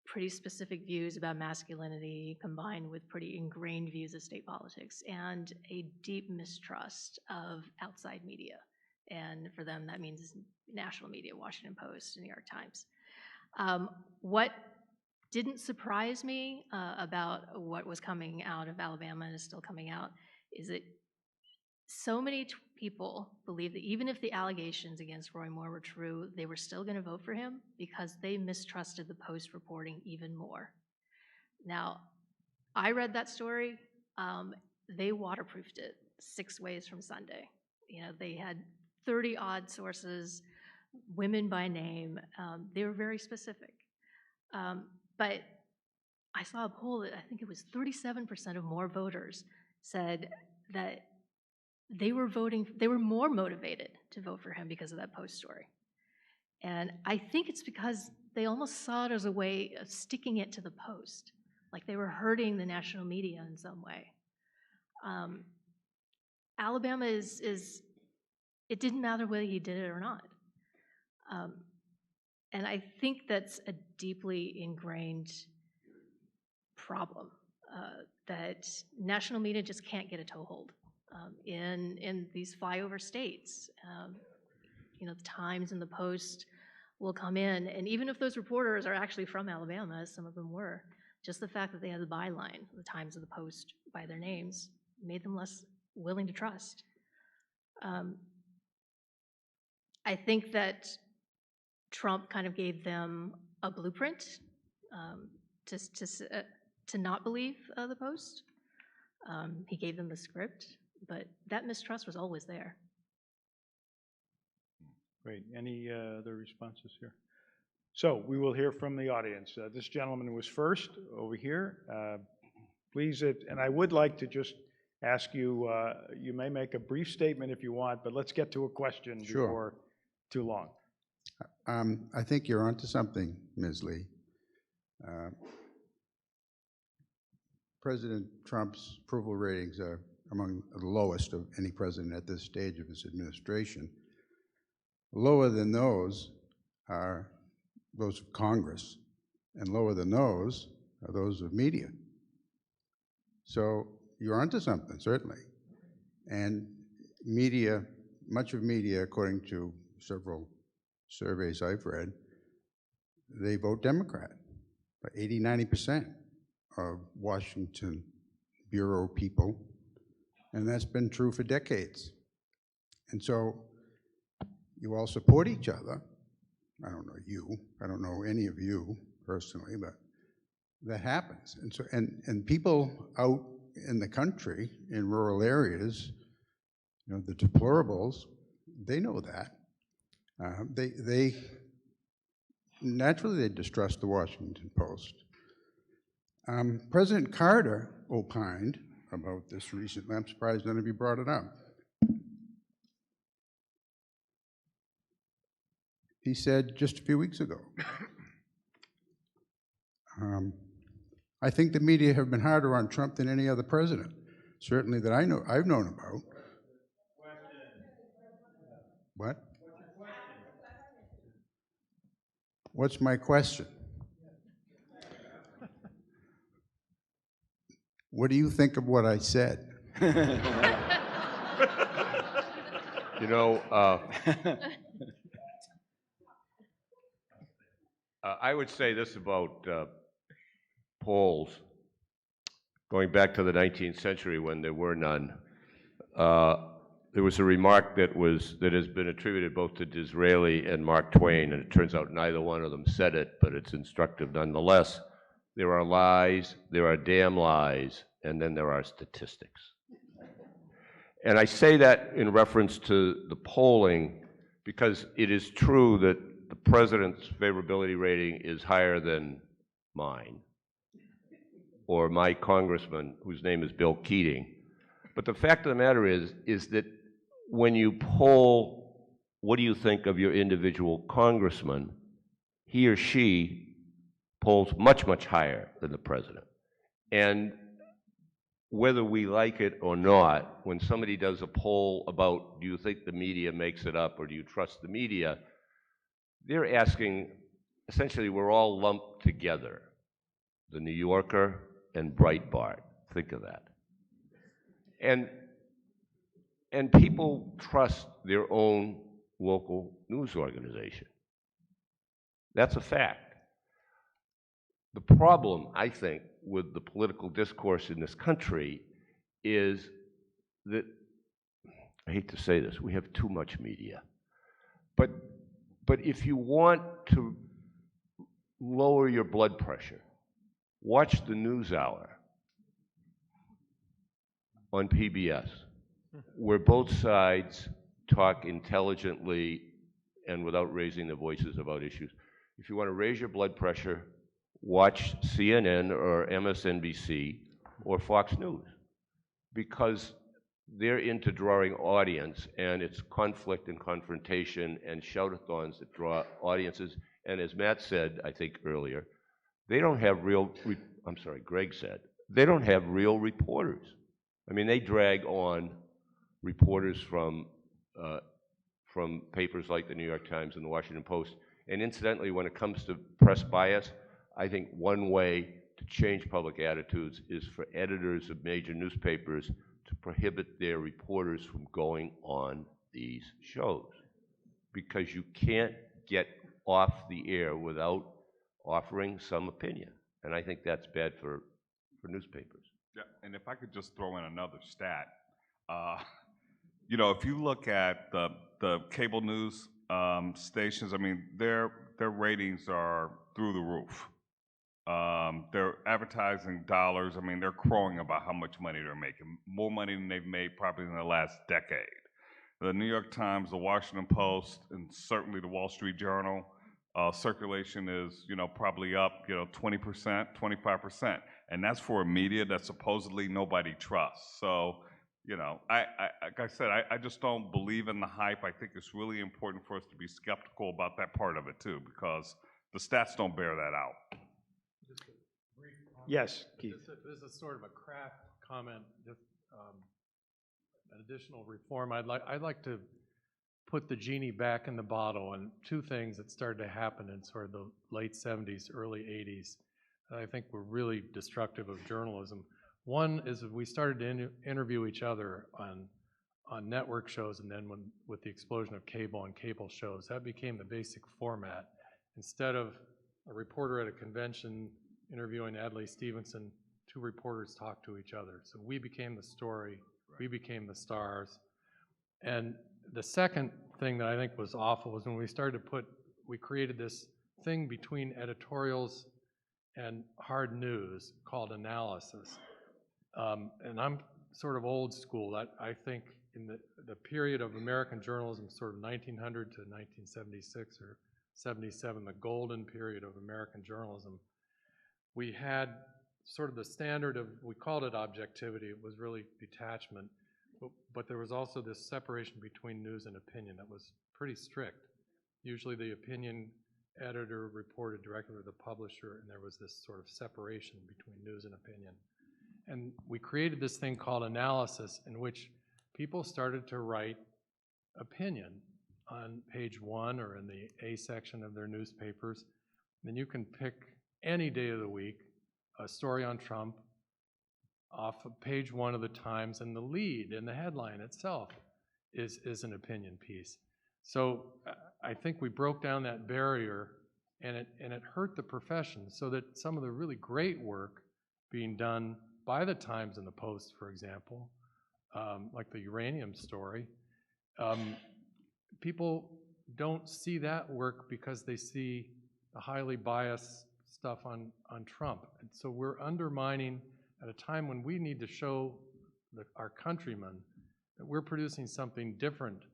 pretty specific views about masculinity combined with pretty ingrained views of state politics and a deep mistrust of outside media. And for them, that means national media, Washington Post, New York Times. What didn't surprise me about what was coming out of Alabama and is still coming out is that so many people believe that even if the allegations against Roy Moore were true, they were still going to vote for him because they mistrusted the Post reporting even more. Now, I read that story. They waterproofed it 6 ways from Sunday. You know, they had 30-odd sources, women by name. They were very specific. But I saw a poll that I think it was 37% of more voters said that they were more motivated to vote for him because of that Post story. And I think it's because they almost saw it as a way of sticking it to the Post, like they were hurting the national media in some way. Alabama it didn't matter whether he did it or not. And I think that's a deeply ingrained problem, that national media just can't get a toehold in these flyover states. You know, the Times and the Post will come in, and even if those reporters are actually from Alabama, as some of them were, just the fact that they had the byline, the Times and the Post, by their names, made them less willing to trust. I think that Trump kind of gave them a blueprint to not believe the Post. He gave them the script, but that mistrust was always there. Great. Any other responses here? So we will hear from the audience. This gentleman was first over here. Please, and I would like to just ask you, you may make a brief statement if you want, but let's get to a question before too long. I think you're onto something, Ms. Lee. President Trump's approval ratings are among the lowest of any president at this stage of his administration. Lower than those are those of Congress, and lower than those are those of media. So you're onto something, certainly. And media, much of media, according to several surveys I've read, they vote Democrat. But 80–90% of Washington bureau people, and that's been true for decades. And so you all support each other. I don't know you, I don't know any of you personally, but that happens. And so, and people out in the country, in rural areas, you know, the deplorables, they know that. They naturally they distrust the Washington Post. President Carter opined about this recently. I'm surprised none of you brought it up. He said just a few weeks ago, I think the media have been harder on Trump than any other president, certainly that I've known about. What? What's my question? What do you think of what I said? You know, I would say this about polls. Going back to the 19th century when there were none, there was a remark that has been attributed both to Disraeli and Mark Twain, and it turns out neither one of them said it, but it's instructive nonetheless. There are lies, there are damn lies, and then there are statistics. And I say that in reference to the polling because it is true that the president's favorability rating is higher than mine or my congressman, whose name is Bill Keating. But the fact of the matter is that when you poll, what do you think of your individual congressman, he or she polls much, much higher than the president. And whether we like it or not, when somebody does a poll about, do you think the media makes it up or do you trust the media, they're asking, essentially, we're all lumped together. The New Yorker and Breitbart, think of that. And people trust their own local news organization. That's a fact. The problem, I think, with the political discourse in this country is that, I hate to say this, we have too much media. But if you want to lower your blood pressure, watch the NewsHour on PBS, where both sides talk intelligently and without raising their voices about issues. If you want to raise your blood pressure, watch CNN or MSNBC or Fox News, because they're into drawing audience, and it's conflict and confrontation and shout-a-thons that draw audiences. And as Matt said, I think earlier, they don't have Greg said, they don't have real reporters. I mean, they drag on reporters from papers like the New York Times and the Washington Post, And incidentally, when it comes to press bias, I think one way to change public attitudes is for editors of major newspapers to prohibit their reporters from going on these shows, because you can't get off the air without offering some opinion. And I think that's bad for newspapers. Yeah, and if I could just throw in another stat, you know, if you look at the cable news stations, I mean, their ratings are through the roof. Their advertising dollars, I mean, they're crowing about how much money they're making, more money than they've made probably in the last decade. The New York Times, the Washington Post, and certainly the Wall Street Journal, circulation is, you know, probably up, you know, 20%, 25%. And that's for a media that supposedly nobody trusts. So, you know, like I said, I just don't believe in the hype. I think it's really important for us to be skeptical about that part of it too, because the stats don't bear that out. Just a brief comment. Yes, Keith. This is sort of a craft comment, just an additional reform. I'd like to put the genie back in the bottle, and two things that started to happen in sort of the late 70s, early 80s that I think were really destructive of journalism. One is that we started to interview each other on network shows, and then with the explosion of cable and cable shows, that became the basic format. Instead of a reporter at a convention interviewing Adlai Stevenson, two reporters talked to each other. So we became the story, we became the stars. And the second thing that I think was awful was when we created this thing between editorials and hard news called analysis. And I'm sort of old school. I think in the period of American journalism, sort of 1900 to 1976 or 77, the golden period of American journalism, we had sort of the standard of, we called it objectivity, it was really detachment, but there was also this separation between news and opinion that was pretty strict. Usually the opinion editor reported directly to the publisher, and there was this sort of separation between news and opinion. And we created this thing called analysis, in which people started to write opinion on page 1 or in the A section of their newspapers. Then you can pick any day of the week a story on Trump off of page 1 of the Times, and the lead and the headline itself is an opinion piece. So I think we broke down that barrier, and it hurt the profession, so that some of the really great work being done by the Times and the Post, for example, like the uranium story, people don't see that work because they see the highly biased stuff on Trump. And so we're undermining, at a time when we need to show our countrymen that we're producing something different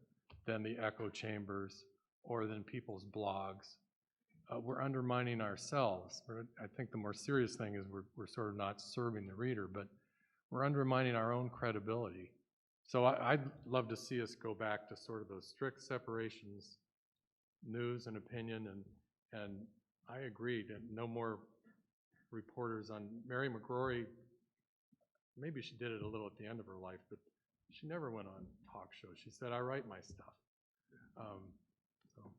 than the echo chambers or than people's blogs. We're undermining ourselves. I think the more serious thing is we're sort of not serving the reader, but we're undermining our own credibility. So I'd love to see us go back to sort of those strict separations, news and opinion, and I agree that no more reporters on Mary McGrory. Maybe she did it a little at the end of her life, but she never went on talk shows. She said, "I write my stuff." So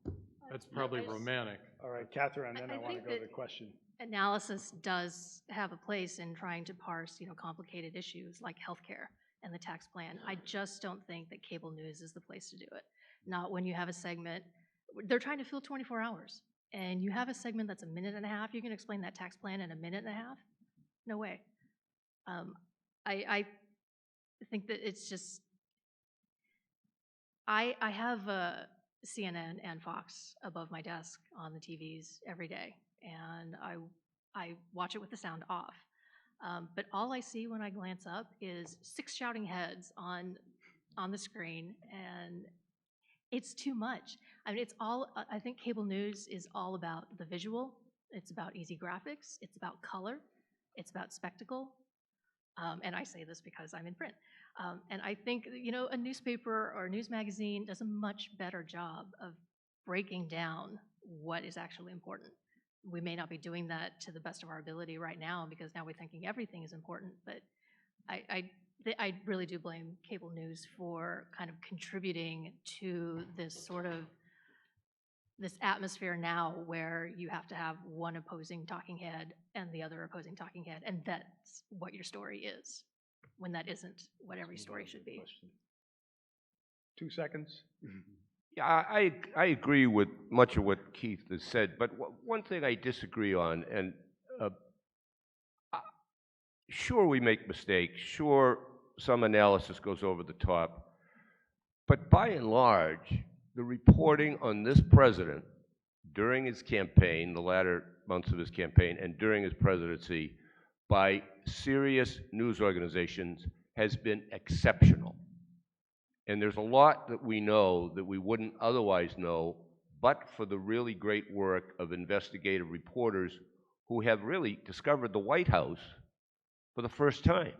that's probably romantic. All right, Catherine, and then I want to think go to that the question. Analysis does have a place in trying to parse, complicated issues like healthcare and the tax plan. I just don't think that cable news is the place to do it. Not when you have a segment. They're trying to fill 24 hours, and you have a segment that's a minute and a half. You can explain that tax plan in a minute and a half? No way. I think that it's just, I have CNN and Fox above my desk on the TVs every day, and I watch it with the sound off. But all I see when I glance up is 6 shouting heads on the screen, and it's too much. I mean, I think cable news is all about the visual. It's about easy graphics. It's about color. It's about spectacle. And I say this because I'm in print. And I think, a newspaper or a news magazine does a much better job of breaking down what is actually important. We may not be doing that to the best of our ability right now, because now we're thinking everything is important, but I really do blame cable news for kind of contributing to this sort of this atmosphere now where you have to have one opposing talking head and the other opposing talking head, and that's what your story is, when that isn't what every story should be. 2 seconds. Yeah, I agree with much of what Keith has said, but one thing I disagree on, and sure we make mistakes, sure some analysis goes over the top, but by and large, the reporting on this president during his campaign, the latter months of his campaign, and during his presidency by serious news organizations has been exceptional. And there's a lot that we know that we wouldn't otherwise know, but for the really great work of investigative reporters who have really discovered the White House for the first time.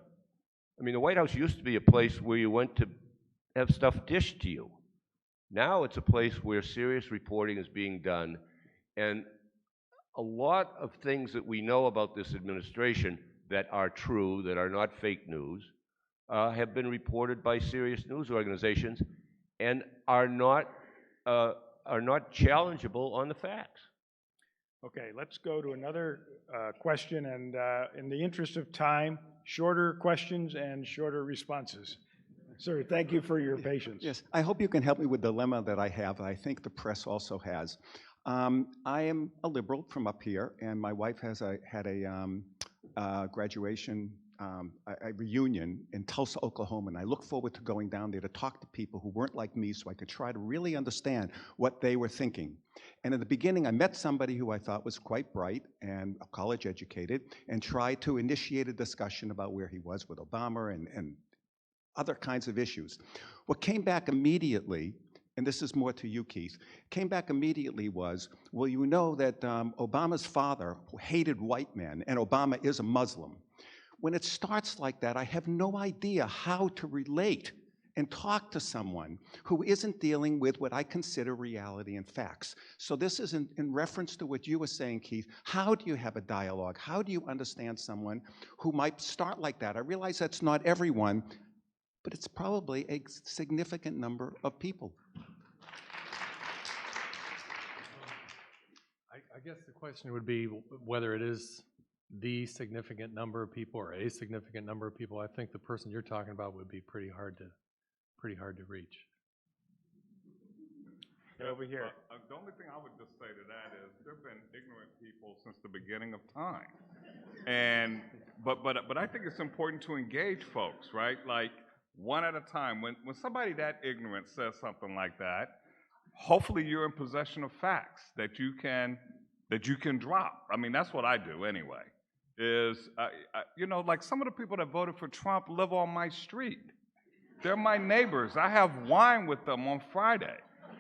I mean, the White House used to be a place where you went to have stuff dished to you. Now it's a place where serious reporting is being done, and a lot of things that we know about this administration that are true, that are not fake news, have been reported by serious news organizations and are not challengeable on the facts. Okay, let's go to another question, and in the interest of time, shorter questions and shorter responses. Sir, thank you for your patience. Yes, I hope you can help me with the dilemma that I have, I think the press also has. I am a liberal from up here, and my wife has had a graduation, a reunion in Tulsa, Oklahoma, and I look forward to going down there to talk to people who weren't like me so I could try to really understand what they were thinking. And in the beginning, I met somebody who I thought was quite bright and college educated and tried to initiate a discussion about where he was with Obama and other kinds of issues. What came back immediately, and this is more to you, Keith, came back immediately was, well, you know that Obama's father hated white men, and Obama is a Muslim. When it starts like that, I have no idea how to relate and talk to someone who isn't dealing with what I consider reality and facts. So this is in reference to what you were saying, Keith. How do you have a dialogue? How do you understand someone who might start like that? I realize that's not everyone, but it's probably a significant number of people. I guess the question would be whether it is the significant number of people or a significant number of people. I think the person you're talking about would be pretty hard to reach. Over here. The only thing I would just say to that is there have been ignorant people since the beginning of time. And but I think it's important to engage folks, right? Like one at a time. When somebody that ignorant says something like that, hopefully you're in possession of facts that you can drop. I mean, that's what I do anyway. You know, like some of the people that voted for Trump live on my street. They're my neighbors. I have wine with them on Friday.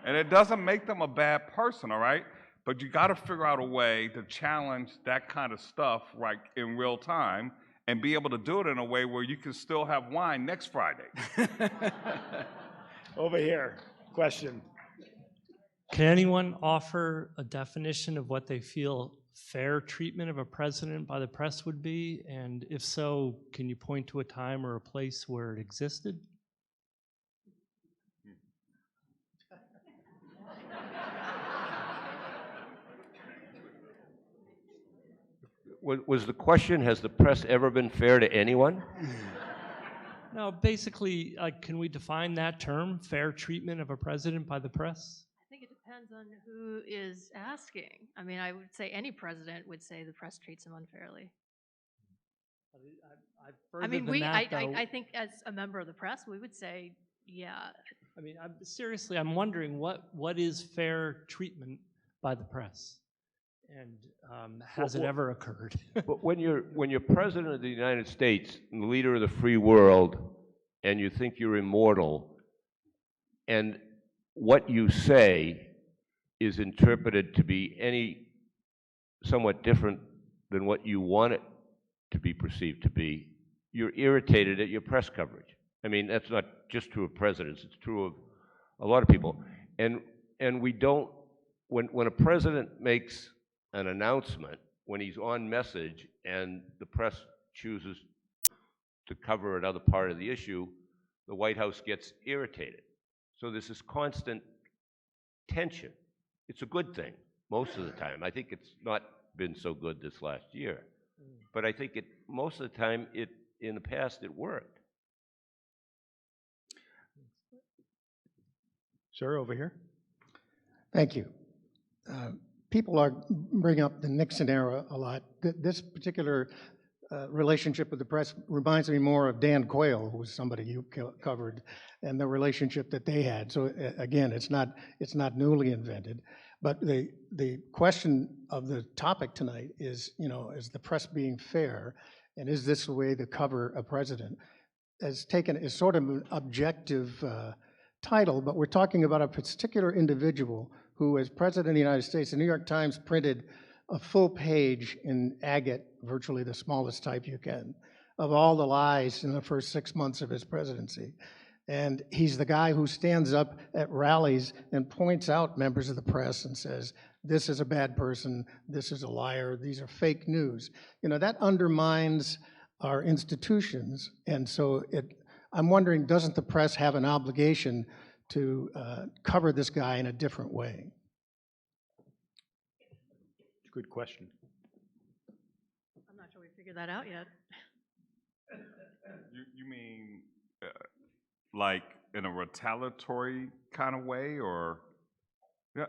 And it doesn't make them a bad person, all right? But you got to figure out a way to challenge that kind of stuff right in real time and be able to do it in a way where you can still have wine next Friday. Over here, question. Can anyone offer a definition of what they feel fair treatment of a president by the press would be? And if so, can you point to a time or a place where it existed? Was the question, has the press ever been fair to anyone? No, basically, can we define that term, fair treatment of a president by the press? I think it depends on who is asking. I mean, I would say any president would say the press treats him unfairly. I mean, I think as a member of the press, we would say, yeah. I mean, seriously, I'm wondering what is fair treatment by the press? And has it ever occurred? But when you're president of the United States and the leader of the free world, and you think you're immortal, and what you say is interpreted to be somewhat different than what you want it to be perceived to be, you're irritated at your press coverage. I mean, that's not just true of presidents, it's true of a lot of people. And we don't, when a president makes an announcement, when he's on message and the press chooses to cover another part of the issue, the White House gets irritated. So there's this constant tension it's a good thing most of the time. I think it's not been so good this last year, but I think most of the time in the past it worked. Sir, over here. Thank you. People bring up the Nixon era a lot. This particular relationship with the press reminds me more of Dan Quayle, who was somebody you covered, and the relationship that they had. So again, it's not newly invented. But the question of the topic tonight is, is the press being fair, and is this the way to cover a president? Is sort of an objective title, but we're talking about a particular individual who, as President of the United States, the New York Times printed a full page in agate, virtually the smallest type you can, of all the lies in the first 6 months of his presidency. And he's the guy who stands up at rallies and points out members of the press and says, this is a bad person, this is a liar, these are fake news. That undermines our institutions. And so I'm wondering, doesn't the press have an obligation to cover this guy in a different way? Good question. I'm not sure we figured that out yet. You mean like in a retaliatory kind of way, or? Yeah,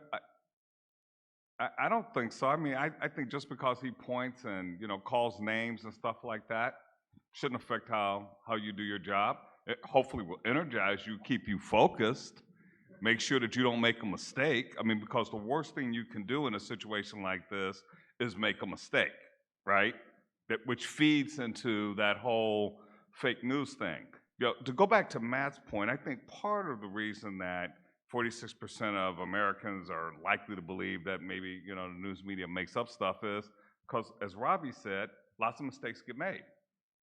I don't think so. I mean, I think just because he points and calls names and stuff like that shouldn't affect how you do your job. It hopefully will energize you, keep you focused, make sure that you don't make a mistake. I mean, because the worst thing you can do in a situation like this is make a mistake, right? Which feeds into that whole fake news thing. To go back to Matt's point, I think part of the reason that 46% of Americans are likely to believe that maybe the news media makes up stuff is because, as Robbie said, lots of mistakes get made.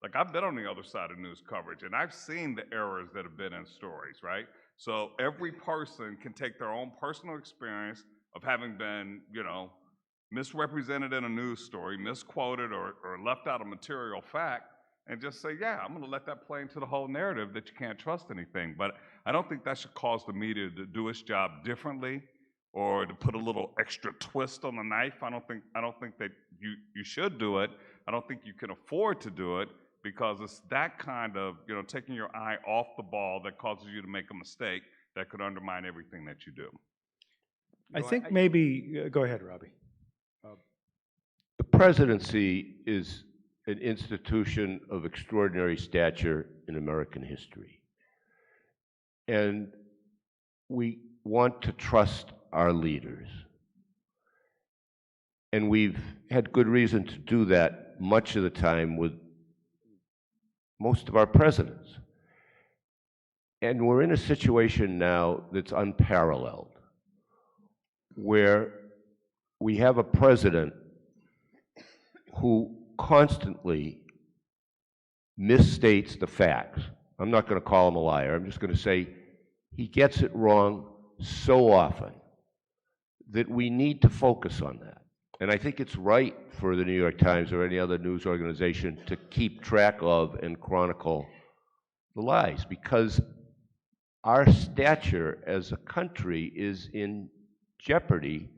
Like, I've been on the other side of news coverage, and I've seen the errors that have been in stories, right? So every person can take their own personal experience of having been, misrepresented in a news story, misquoted, or left out a material fact, and just say, yeah, I'm going to let that play into the whole narrative that you can't trust anything. But I don't think that should cause the media to do its job differently or to put a little extra twist on the knife. I don't think that you should do it. I don't think you can afford to do it, because it's that kind of, taking your eye off the ball that causes you to make a mistake that could undermine everything that you do. I think maybe, go ahead, Robbie. The presidency is an institution of extraordinary stature in American history. And we want to trust our leaders. And we've had good reason to do that much of the time with most of our presidents. And we're in a situation now that's unparalleled, where we have a president who constantly misstates the facts. I'm not going to call him a liar. I'm just going to say he gets it wrong so often that we need to focus on that. And I think it's right for the New York Times or any other news organization to keep track of and chronicle the lies, because our stature as a country is in jeopardy.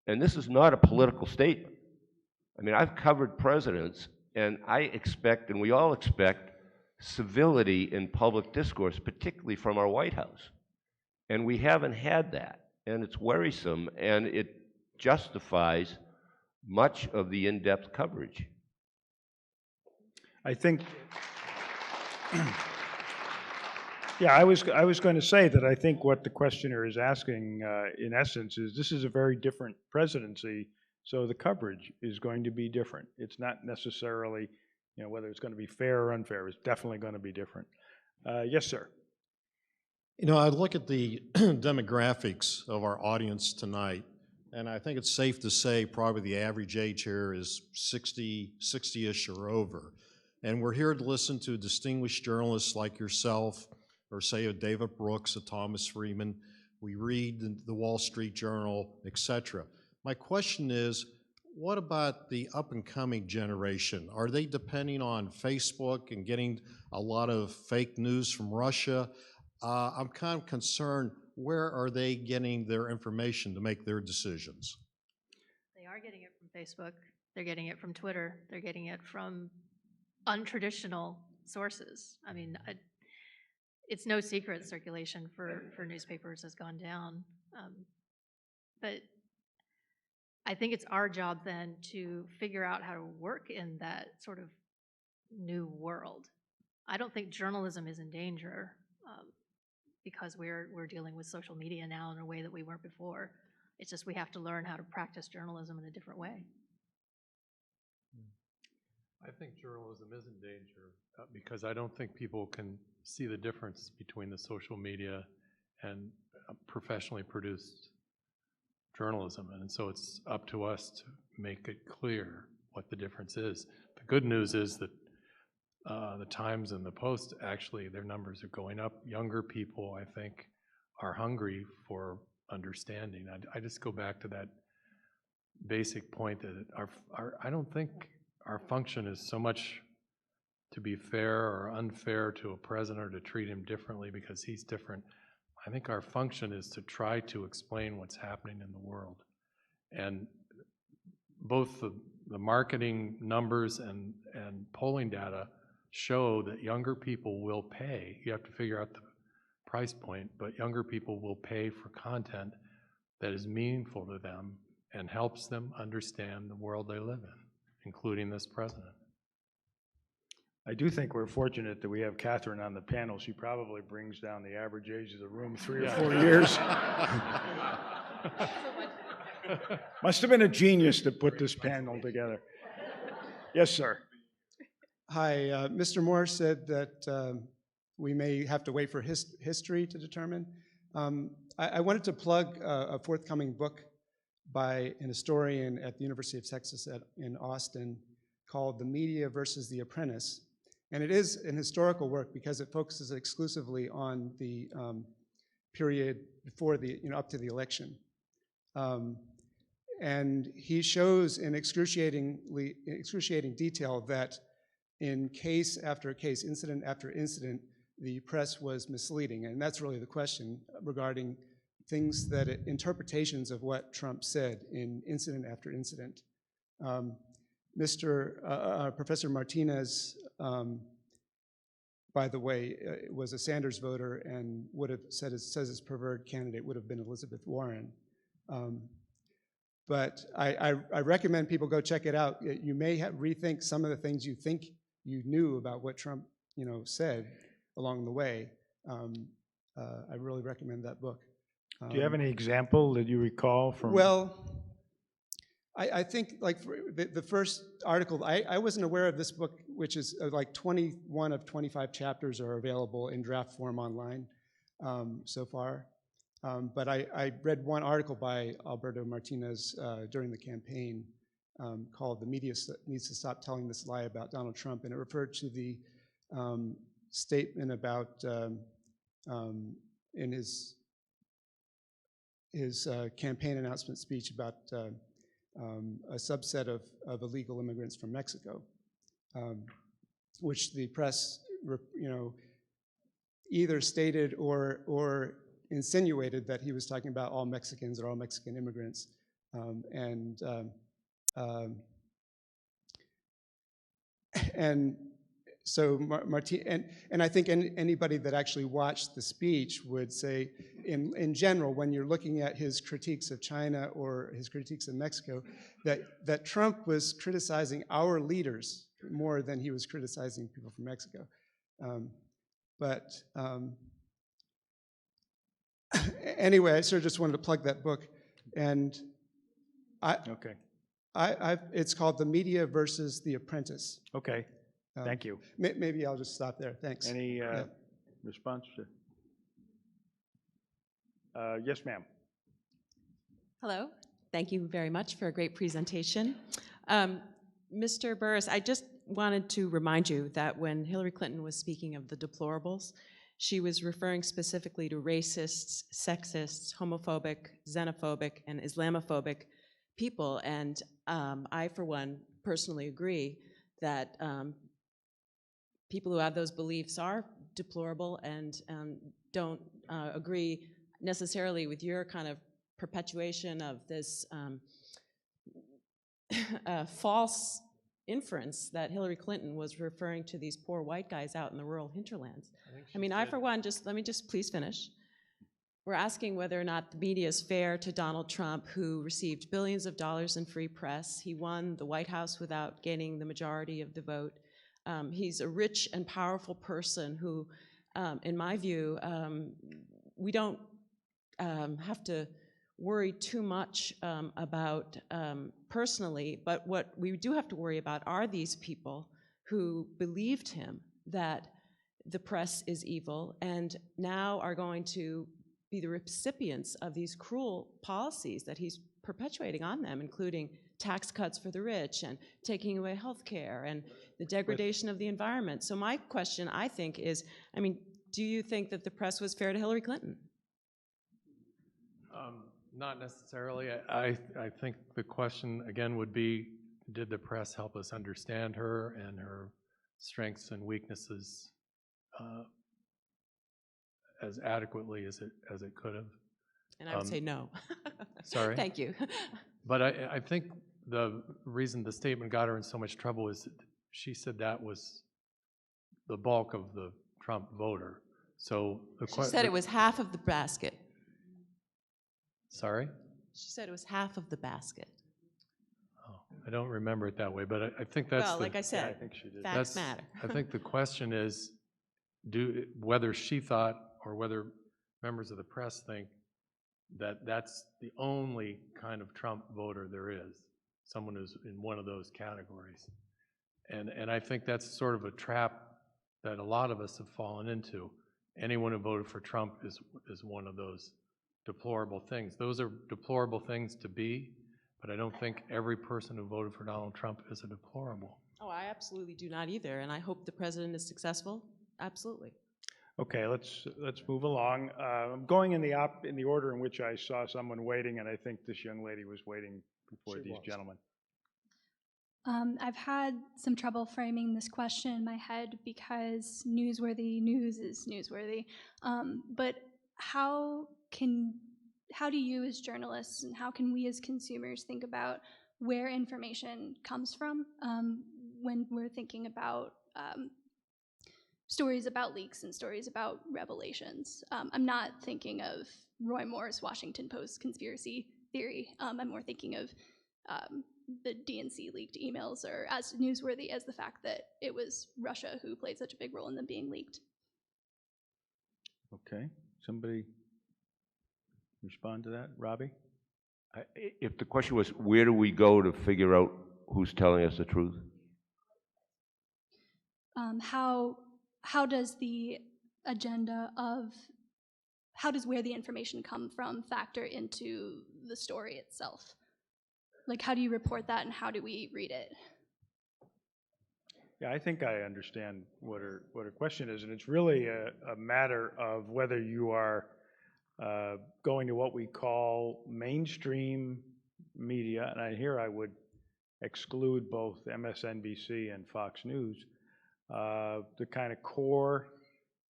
And this is not a political statement. I mean, I've covered presidents, and I expect, and we all expect, civility in public discourse, particularly from our White House. And we haven't had that. And it's worrisome, and it justifies much of the in-depth coverage. I think, yeah, I was going to say that I think what the questioner is asking, in essence, is this is a very different presidency, so the coverage is going to be different. It's not necessarily, whether it's going to be fair or unfair. It's definitely going to be different. Yes, sir. I look at the demographics of our audience tonight, and I think it's safe to say probably the average age here is 60-ish or over. And we're here to listen to distinguished journalists like yourself, or say a David Brooks, a Thomas Friedman. We read the Wall Street Journal, etc. My question is, what about the up-and-coming generation? Are they depending on Facebook and getting a lot of fake news from Russia? I'm kind of concerned where are they getting their information to make their decisions? They are getting it from Facebook. They're getting it from Twitter. They're getting it from untraditional sources. I mean, it's no secret circulation for newspapers has gone down. But I think it's our job then to figure out how to work in that sort of new world. I don't think journalism is in danger because we're dealing with social media now in a way that we weren't before. It's just we have to learn how to practice journalism in a different way. I think journalism is in danger because I don't think people can see the difference between the social media and professionally produced journalism. And so it's up to us to make it clear what the difference is. The good news is that the Times and the Post, actually, their numbers are going up. Younger people, I think, are hungry for understanding. I just go back to that basic point that I don't think our function is so much to be fair or unfair to a president or to treat him differently because he's different. I think our function is to try to explain what's happening in the world. And both the marketing numbers and polling data show that younger people will pay. You have to figure out the price point, but younger people will pay for content that is meaningful to them and helps them understand the world they live in, including this president. I do think we're fortunate that we have Catherine on the panel. She probably brings down the average age of the room 3 or 4 years. Must have been a genius to put this panel together. Yes, sir. Hi, Mr. Moore said that we may have to wait for history to determine. I wanted to plug a forthcoming book by an historian at the University of Texas in Austin called The Media versus the Apprentice. And it is an historical work because it focuses exclusively on the period before up to the election. And he shows in excruciating detail that in case after case, incident after incident, the press was misleading. And that's really the question regarding things interpretations of what Trump said in incident after incident. Professor Martinez, by the way, was a Sanders voter and would have says his preferred candidate would have been Elizabeth Warren. But I recommend people go check it out. You may rethink some of the things you think you knew about what Trump said along the way. I really recommend that book. Do you have any example that you recall from? Well, I think like the first article, I wasn't aware of this book, which is like 21 of 25 chapters are available in draft form online so far. But I read one article by Alberto Martinez during the campaign called "The Media Needs to Stop Telling This Lie About Donald Trump," and it referred to the statement about in his campaign announcement speech about a subset of illegal immigrants from Mexico, which the press, either stated or insinuated that he was talking about all Mexicans or all Mexican immigrants, and so and I think anybody that actually watched the speech would say, in general, when you're looking at his critiques of China or his critiques of Mexico, that Trump was criticizing our leaders more than he was criticizing people from Mexico. Anyway, I sort of just wanted to plug that book, and it's called "The Media versus the Apprentice." Okay. Thank you. Maybe I'll just stop there. Thanks. Any response? Yes, ma'am. Hello. Thank you very much for a great presentation. Mr. Burris, I just wanted to remind you that when Hillary Clinton was speaking of the deplorables, she was referring specifically to racists, sexists, homophobic, xenophobic, and Islamophobic people. And I, for one, personally agree that people who have those beliefs are deplorable and don't agree necessarily with your kind of perpetuation of this false inference that Hillary Clinton was referring to these poor white guys out in the rural hinterlands. I mean, I for one, let me just please finish. We're asking whether or not the media is fair to Donald Trump, who received billions of dollars in free press. He won the White House without gaining the majority of the vote. He's a rich and powerful person who, in my view, we don't have to worry too much about personally, but what we do have to worry about are these people who believed him that the press is evil and now are going to be the recipients of these cruel policies that he's perpetuating on them, including tax cuts for the rich and taking away health care and the degradation of the environment. So my question, I think, is, I mean, do you think that the press was fair to Hillary Clinton? Not necessarily. I think the question, again, would be, did the press help us understand her and her strengths and weaknesses as adequately as it could have? And I would say no. Sorry? Thank you. But I think the reason the statement got her in so much trouble is that she said that was the bulk of the Trump voter. So She said it was half of the basket. Sorry? She said it was half of the basket. Oh, I don't remember it that way, but I think that's Well, like I said, I think she did. facts matter. I think the question is whether she thought or whether members of the press think that that's the only kind of Trump voter there is, someone who's in one of those categories. And I think that's sort of a trap that a lot of us have fallen into. Anyone who voted for Trump is one of those deplorable things. Those are deplorable things to be, but I don't think every person who voted for Donald Trump is a deplorable. Oh, I absolutely do not either, and I hope the president is successful. Absolutely. Okay, let's move along. I'm going in the order in which I saw someone waiting, and I think this young lady was waiting before these gentlemen. I've had some trouble framing this question in my head because newsworthy news is newsworthy. But how do you as journalists and how can we as consumers think about where information comes from when we're thinking about stories about leaks and stories about revelations? I'm not thinking of Roy Moore's Washington Post conspiracy theory. I'm more thinking of the DNC leaked emails are as newsworthy as the fact that it was Russia who played such a big role in them being leaked. Okay, somebody respond to that? Robbie? If the question was, where do we go to figure out who's telling us the truth? How does the agenda of, how does where the information come from factor into the story itself? Like, how do you report that and how do we read it? Yeah, I think I understand what her question is, and it's really a matter of whether you are going to what we call mainstream media, and here I would exclude both MSNBC and Fox News, the kind of core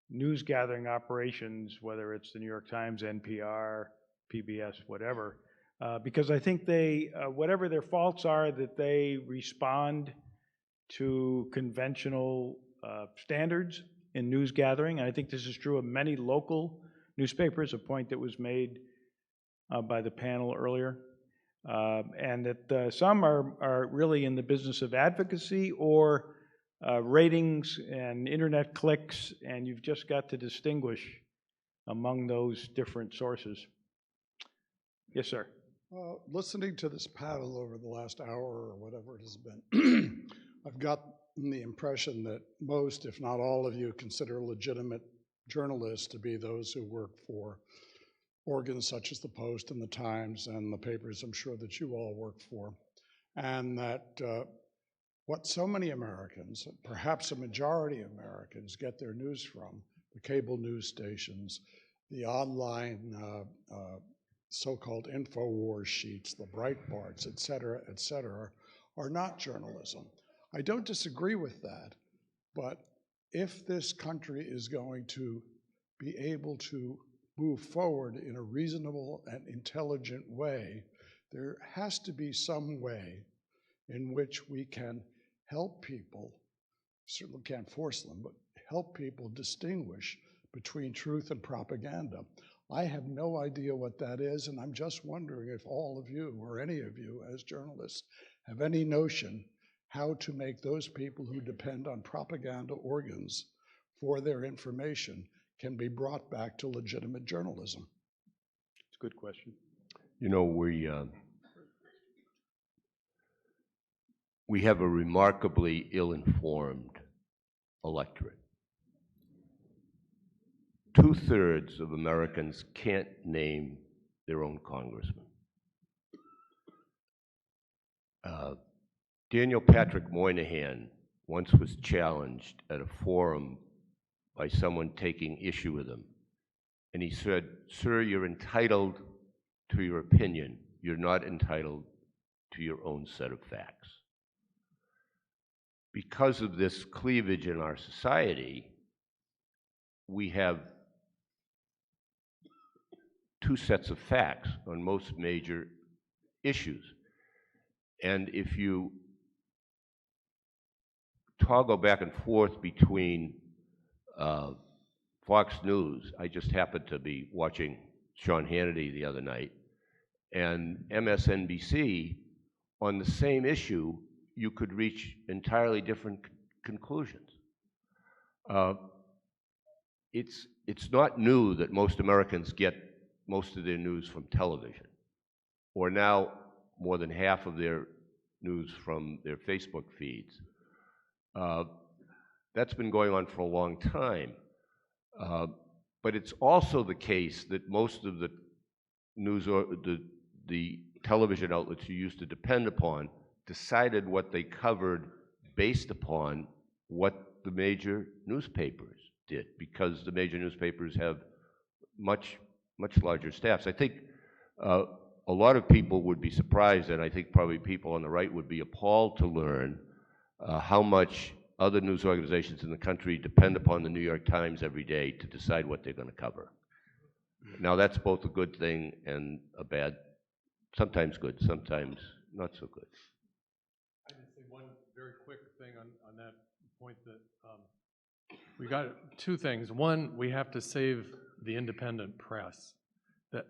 news gathering operations, whether it's the New York Times, NPR, PBS, whatever, because I think they, whatever their faults are, that they respond to conventional standards in news gathering. And I think this is true of many local newspapers, a point that was made by the panel earlier. And that some are really in the business of advocacy or ratings and internet clicks, and you've just got to distinguish among those different sources. Yes, sir. Listening to this panel over the last hour or whatever it has been, I've gotten the impression that most, if not all of you, consider legitimate journalists to be those who work for organs such as the Post and the Times and the papers I'm sure that you all work for. And that what so many Americans, perhaps a majority of Americans, get their news from, the cable news stations, the online so-called InfoWars sheets, the Breitbarts, et cetera, are not journalism. I don't disagree with that, but if this country is going to be able to move forward in a reasonable and intelligent way, there has to be some way in which we can help people, certainly can't force them, but help people distinguish between truth and propaganda. I have no idea what that is, and I'm just wondering if all of you, or any of you as journalists, have any notion how to make those people who depend on propaganda organs for their information can be brought back to legitimate journalism. It's a good question. You know, we have a remarkably ill-informed electorate. 2/3 of Americans can't name their own congressman. Daniel Patrick Moynihan once was challenged at a forum by someone taking issue with him. And he said, "Sir, you're entitled to your opinion. You're not entitled to your own set of facts." Because of this cleavage in our society, we have two sets of facts on most major issues. And if you toggle back and forth between Fox News, I just happened to be watching Sean Hannity the other night, and MSNBC, on the same issue, you could reach entirely different conclusions. It's not new that most Americans get most of their news from television, or now more than half of their news from their Facebook feeds. That's been going on for a long time. But it's also the case that most of the news or the television outlets you used to depend upon decided what they covered based upon what the major newspapers did, because the major newspapers have much larger staffs. I think a lot of people would be surprised, and I think probably people on the right would be appalled to learn how much other news organizations in the country depend upon the New York Times every day to decide what they're going to cover. Now, that's both a good thing and a bad, sometimes good, sometimes not so good. I just say one very quick thing on that point, that we got two things. One, we have to save the independent press. That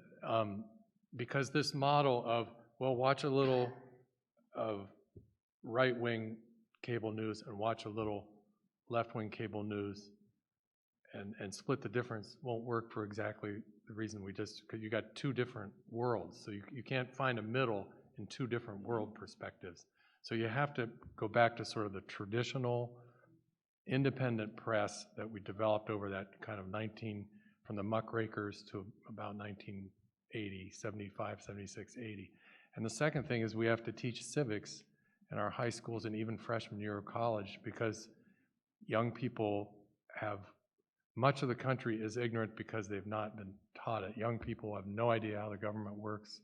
because this model of, well, watch a little of right-wing cable news and watch a little left-wing cable news and split the difference won't work for exactly the reason because you got two different worlds. So you can't find a middle in two different world perspectives. So you have to go back to sort of the traditional independent press that we developed over that kind of from the muckrakers to about 1980, 75, 76, 80. And the second thing is we have to teach civics in our high schools and even freshman year of college, because young people much of the country is ignorant because they've not been taught it. Young people have no idea how the government works.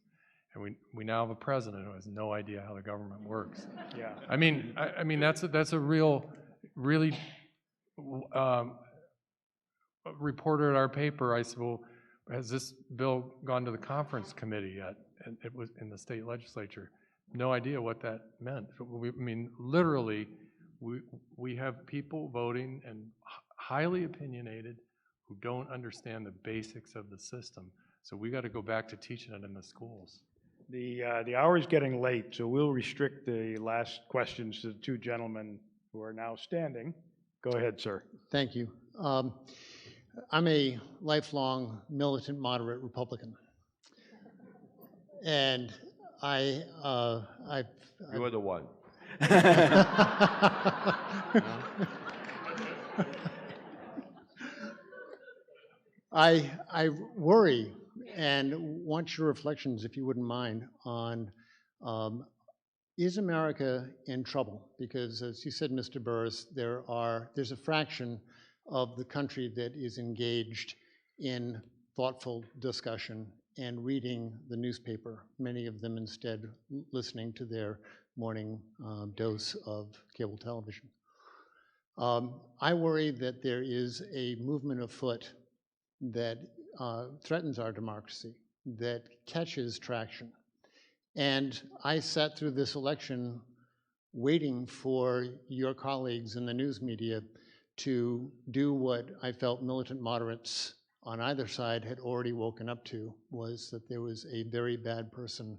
And we now have a president who has no idea how the government works. Yeah. I mean, that's a really reporter at our paper, I said, well, has this bill gone to the conference committee yet? And it was in the state legislature. No idea what that meant. Literally, we have people voting and highly opinionated who don't understand the basics of the system. So we got to go back to teaching it in the schools. The hour is getting late, so we'll restrict the last questions to the two gentlemen who are now standing. Go ahead, sir. Thank you. I'm a lifelong militant moderate Republican. And You're the one. I worry and want your reflections, if you wouldn't mind, on is America in trouble? Because as you said, Mr. Burris, there's a fraction of the country that is engaged in thoughtful discussion and reading the newspaper, many of them instead listening to their morning dose of cable television. I worry that there is a movement afoot that threatens our democracy, that catches traction. And I sat through this election waiting for your colleagues in the news media to do what I felt militant moderates on either side had already woken up to, was that there was a very bad person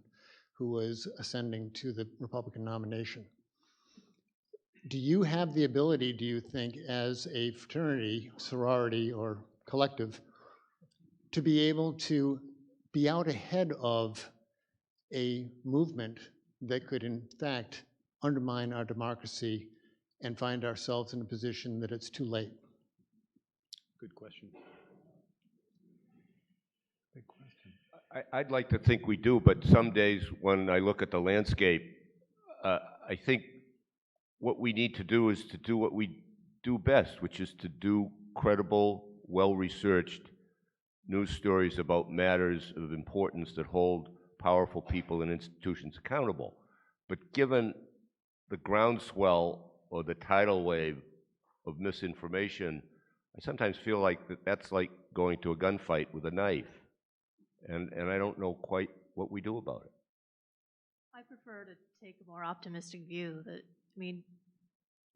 who was ascending to the Republican nomination. Do you have the ability, do you think, as a fraternity, sorority, or collective, to be able to be out ahead of a movement that could, in fact, undermine our democracy and find ourselves in a position that it's too late? Good question. I'd like to think we do, but some days when I look at the landscape, I think what we need to do is to do what we do best, which is to do credible, well-researched news stories about matters of importance that hold powerful people and institutions accountable. But given the groundswell or the tidal wave of misinformation, I sometimes feel like that's like going to a gunfight with a knife. And I don't know quite what we do about it. I prefer to take a more optimistic view that, I mean,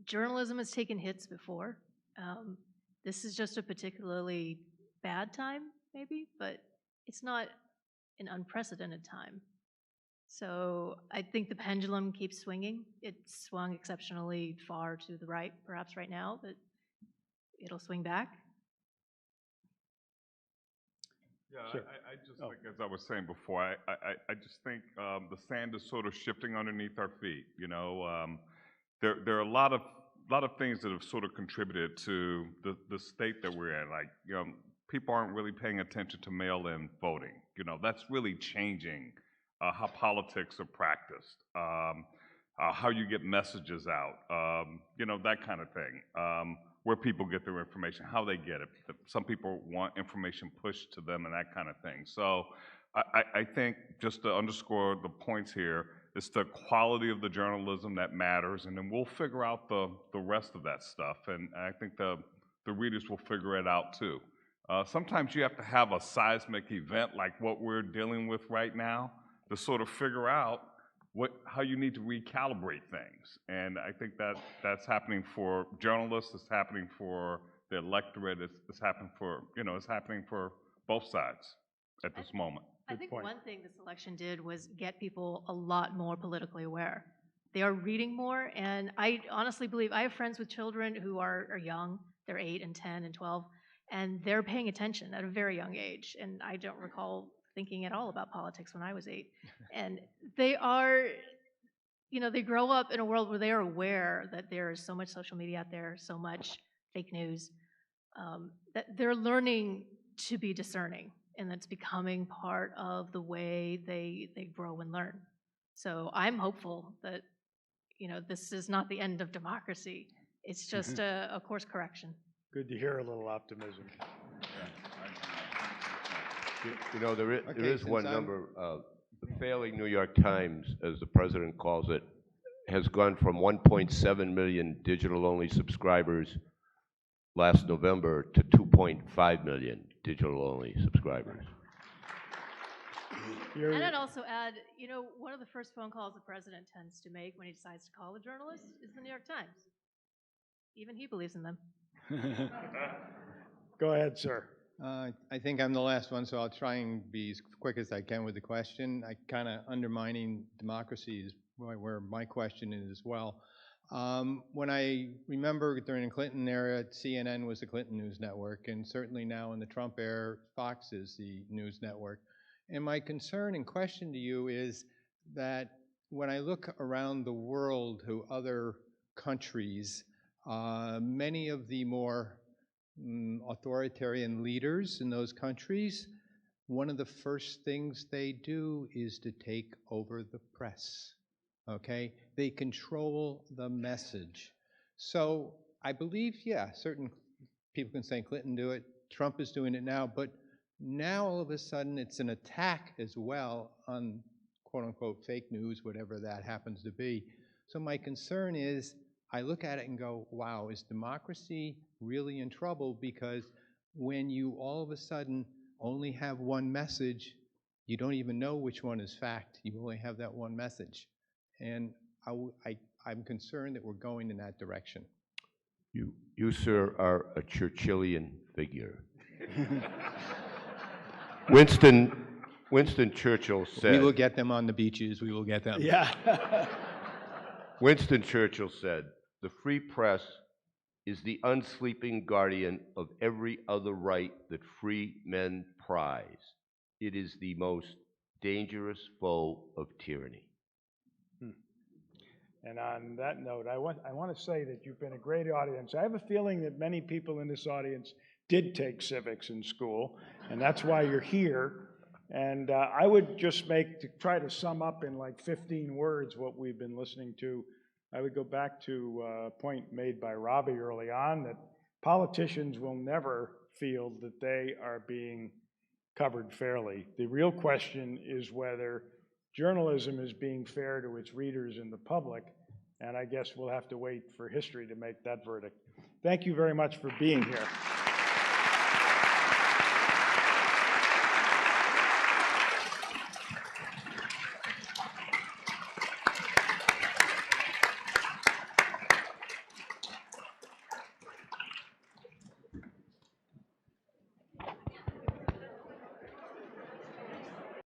journalism has taken hits before. This is just a particularly bad time, maybe, but it's not an unprecedented time. So I think the pendulum keeps swinging. It swung exceptionally far to the right, perhaps right now, but it'll swing back. Yeah, I just think, as I was saying before, I just think the sand is sort of shifting underneath our feet. You know, there are a lot of things that have sort of contributed to the state that we're in. Like, you know, people aren't really paying attention to mail-in voting. You know, that's really changing how politics are practiced, how you get messages out, you know, that kind of thing. Where people get their information, how they get it. Some people want information pushed to them and that kind of thing. So I think, just to underscore the points here, it's the quality of the journalism that matters, and then we'll figure out the rest of that stuff. And I think the readers will figure it out too. Sometimes you have to have a seismic event like what we're dealing with right now to sort of figure out how you need to recalibrate things. And I think that's happening for journalists, it's happening for the electorate, it's happening for, you know, it's happening for both sides at this moment. I think one thing this election did was get people a lot more politically aware. They are reading more, and I honestly believe, I have friends with children who are young, they're 8 and 10 and 12, and they're paying attention at a very young age. And I don't recall thinking at all about politics when I was 8. And they are, you know, they grow up in a world where they are aware that there is so much social media out there, so much fake news, that they're learning to be discerning, and that's becoming part of the way they grow and learn. So I'm hopeful that, you know, this is not the end of democracy. It's just a course correction. Good to hear a little optimism. You know, there is one number. The failing New York Times, as the president calls it, has gone from 1.7 million digital-only subscribers last November to 2.5 million digital-only subscribers. And I'd also add, you know, one of the first phone calls the president tends to make when he decides to call a journalist is the New York Times. Even he believes in them. Go ahead, sir. I think I'm the last one, so I'll try and be as quick as I can with the question. I kind of undermining democracy is where my question is as well. When I remember during the Clinton era, CNN was the Clinton News Network, and certainly now in the Trump era, Fox is the news network. And my concern and question to you is that when I look around the world to other countries, many of the more authoritarian leaders in those countries, one of the first things they do is to take over the press, okay? They control the message. So I believe, yeah, certain people can say Clinton do it, Trump is doing it now, but now all of a sudden it's an attack as well on quote unquote fake news, whatever that happens to be. So my concern is, I look at it and go, wow, is democracy really in trouble? Because when you all of a sudden only have one message, you don't even know which one is fact. You only have that one message. And I'm concerned that we're going in that direction. You, sir, are a Churchillian figure. Winston Churchill said... We will get them on the beaches. We will get them. Yeah. Winston Churchill said, "The free press is the unsleeping guardian of every other right that free men prize. It is the most dangerous foe of tyranny." And on that note, I want to say that you've been a great audience. I have a feeling that many people in this audience did take civics in school, and that's why you're here. And I would just try to sum up in like 15 words what we've been listening to. I would go back to a point made by Robbie early on, that politicians will never feel that they are being covered fairly. The real question is whether journalism is being fair to its readers and the public, and I guess we'll have to wait for history to make that verdict. Thank you very much for being here.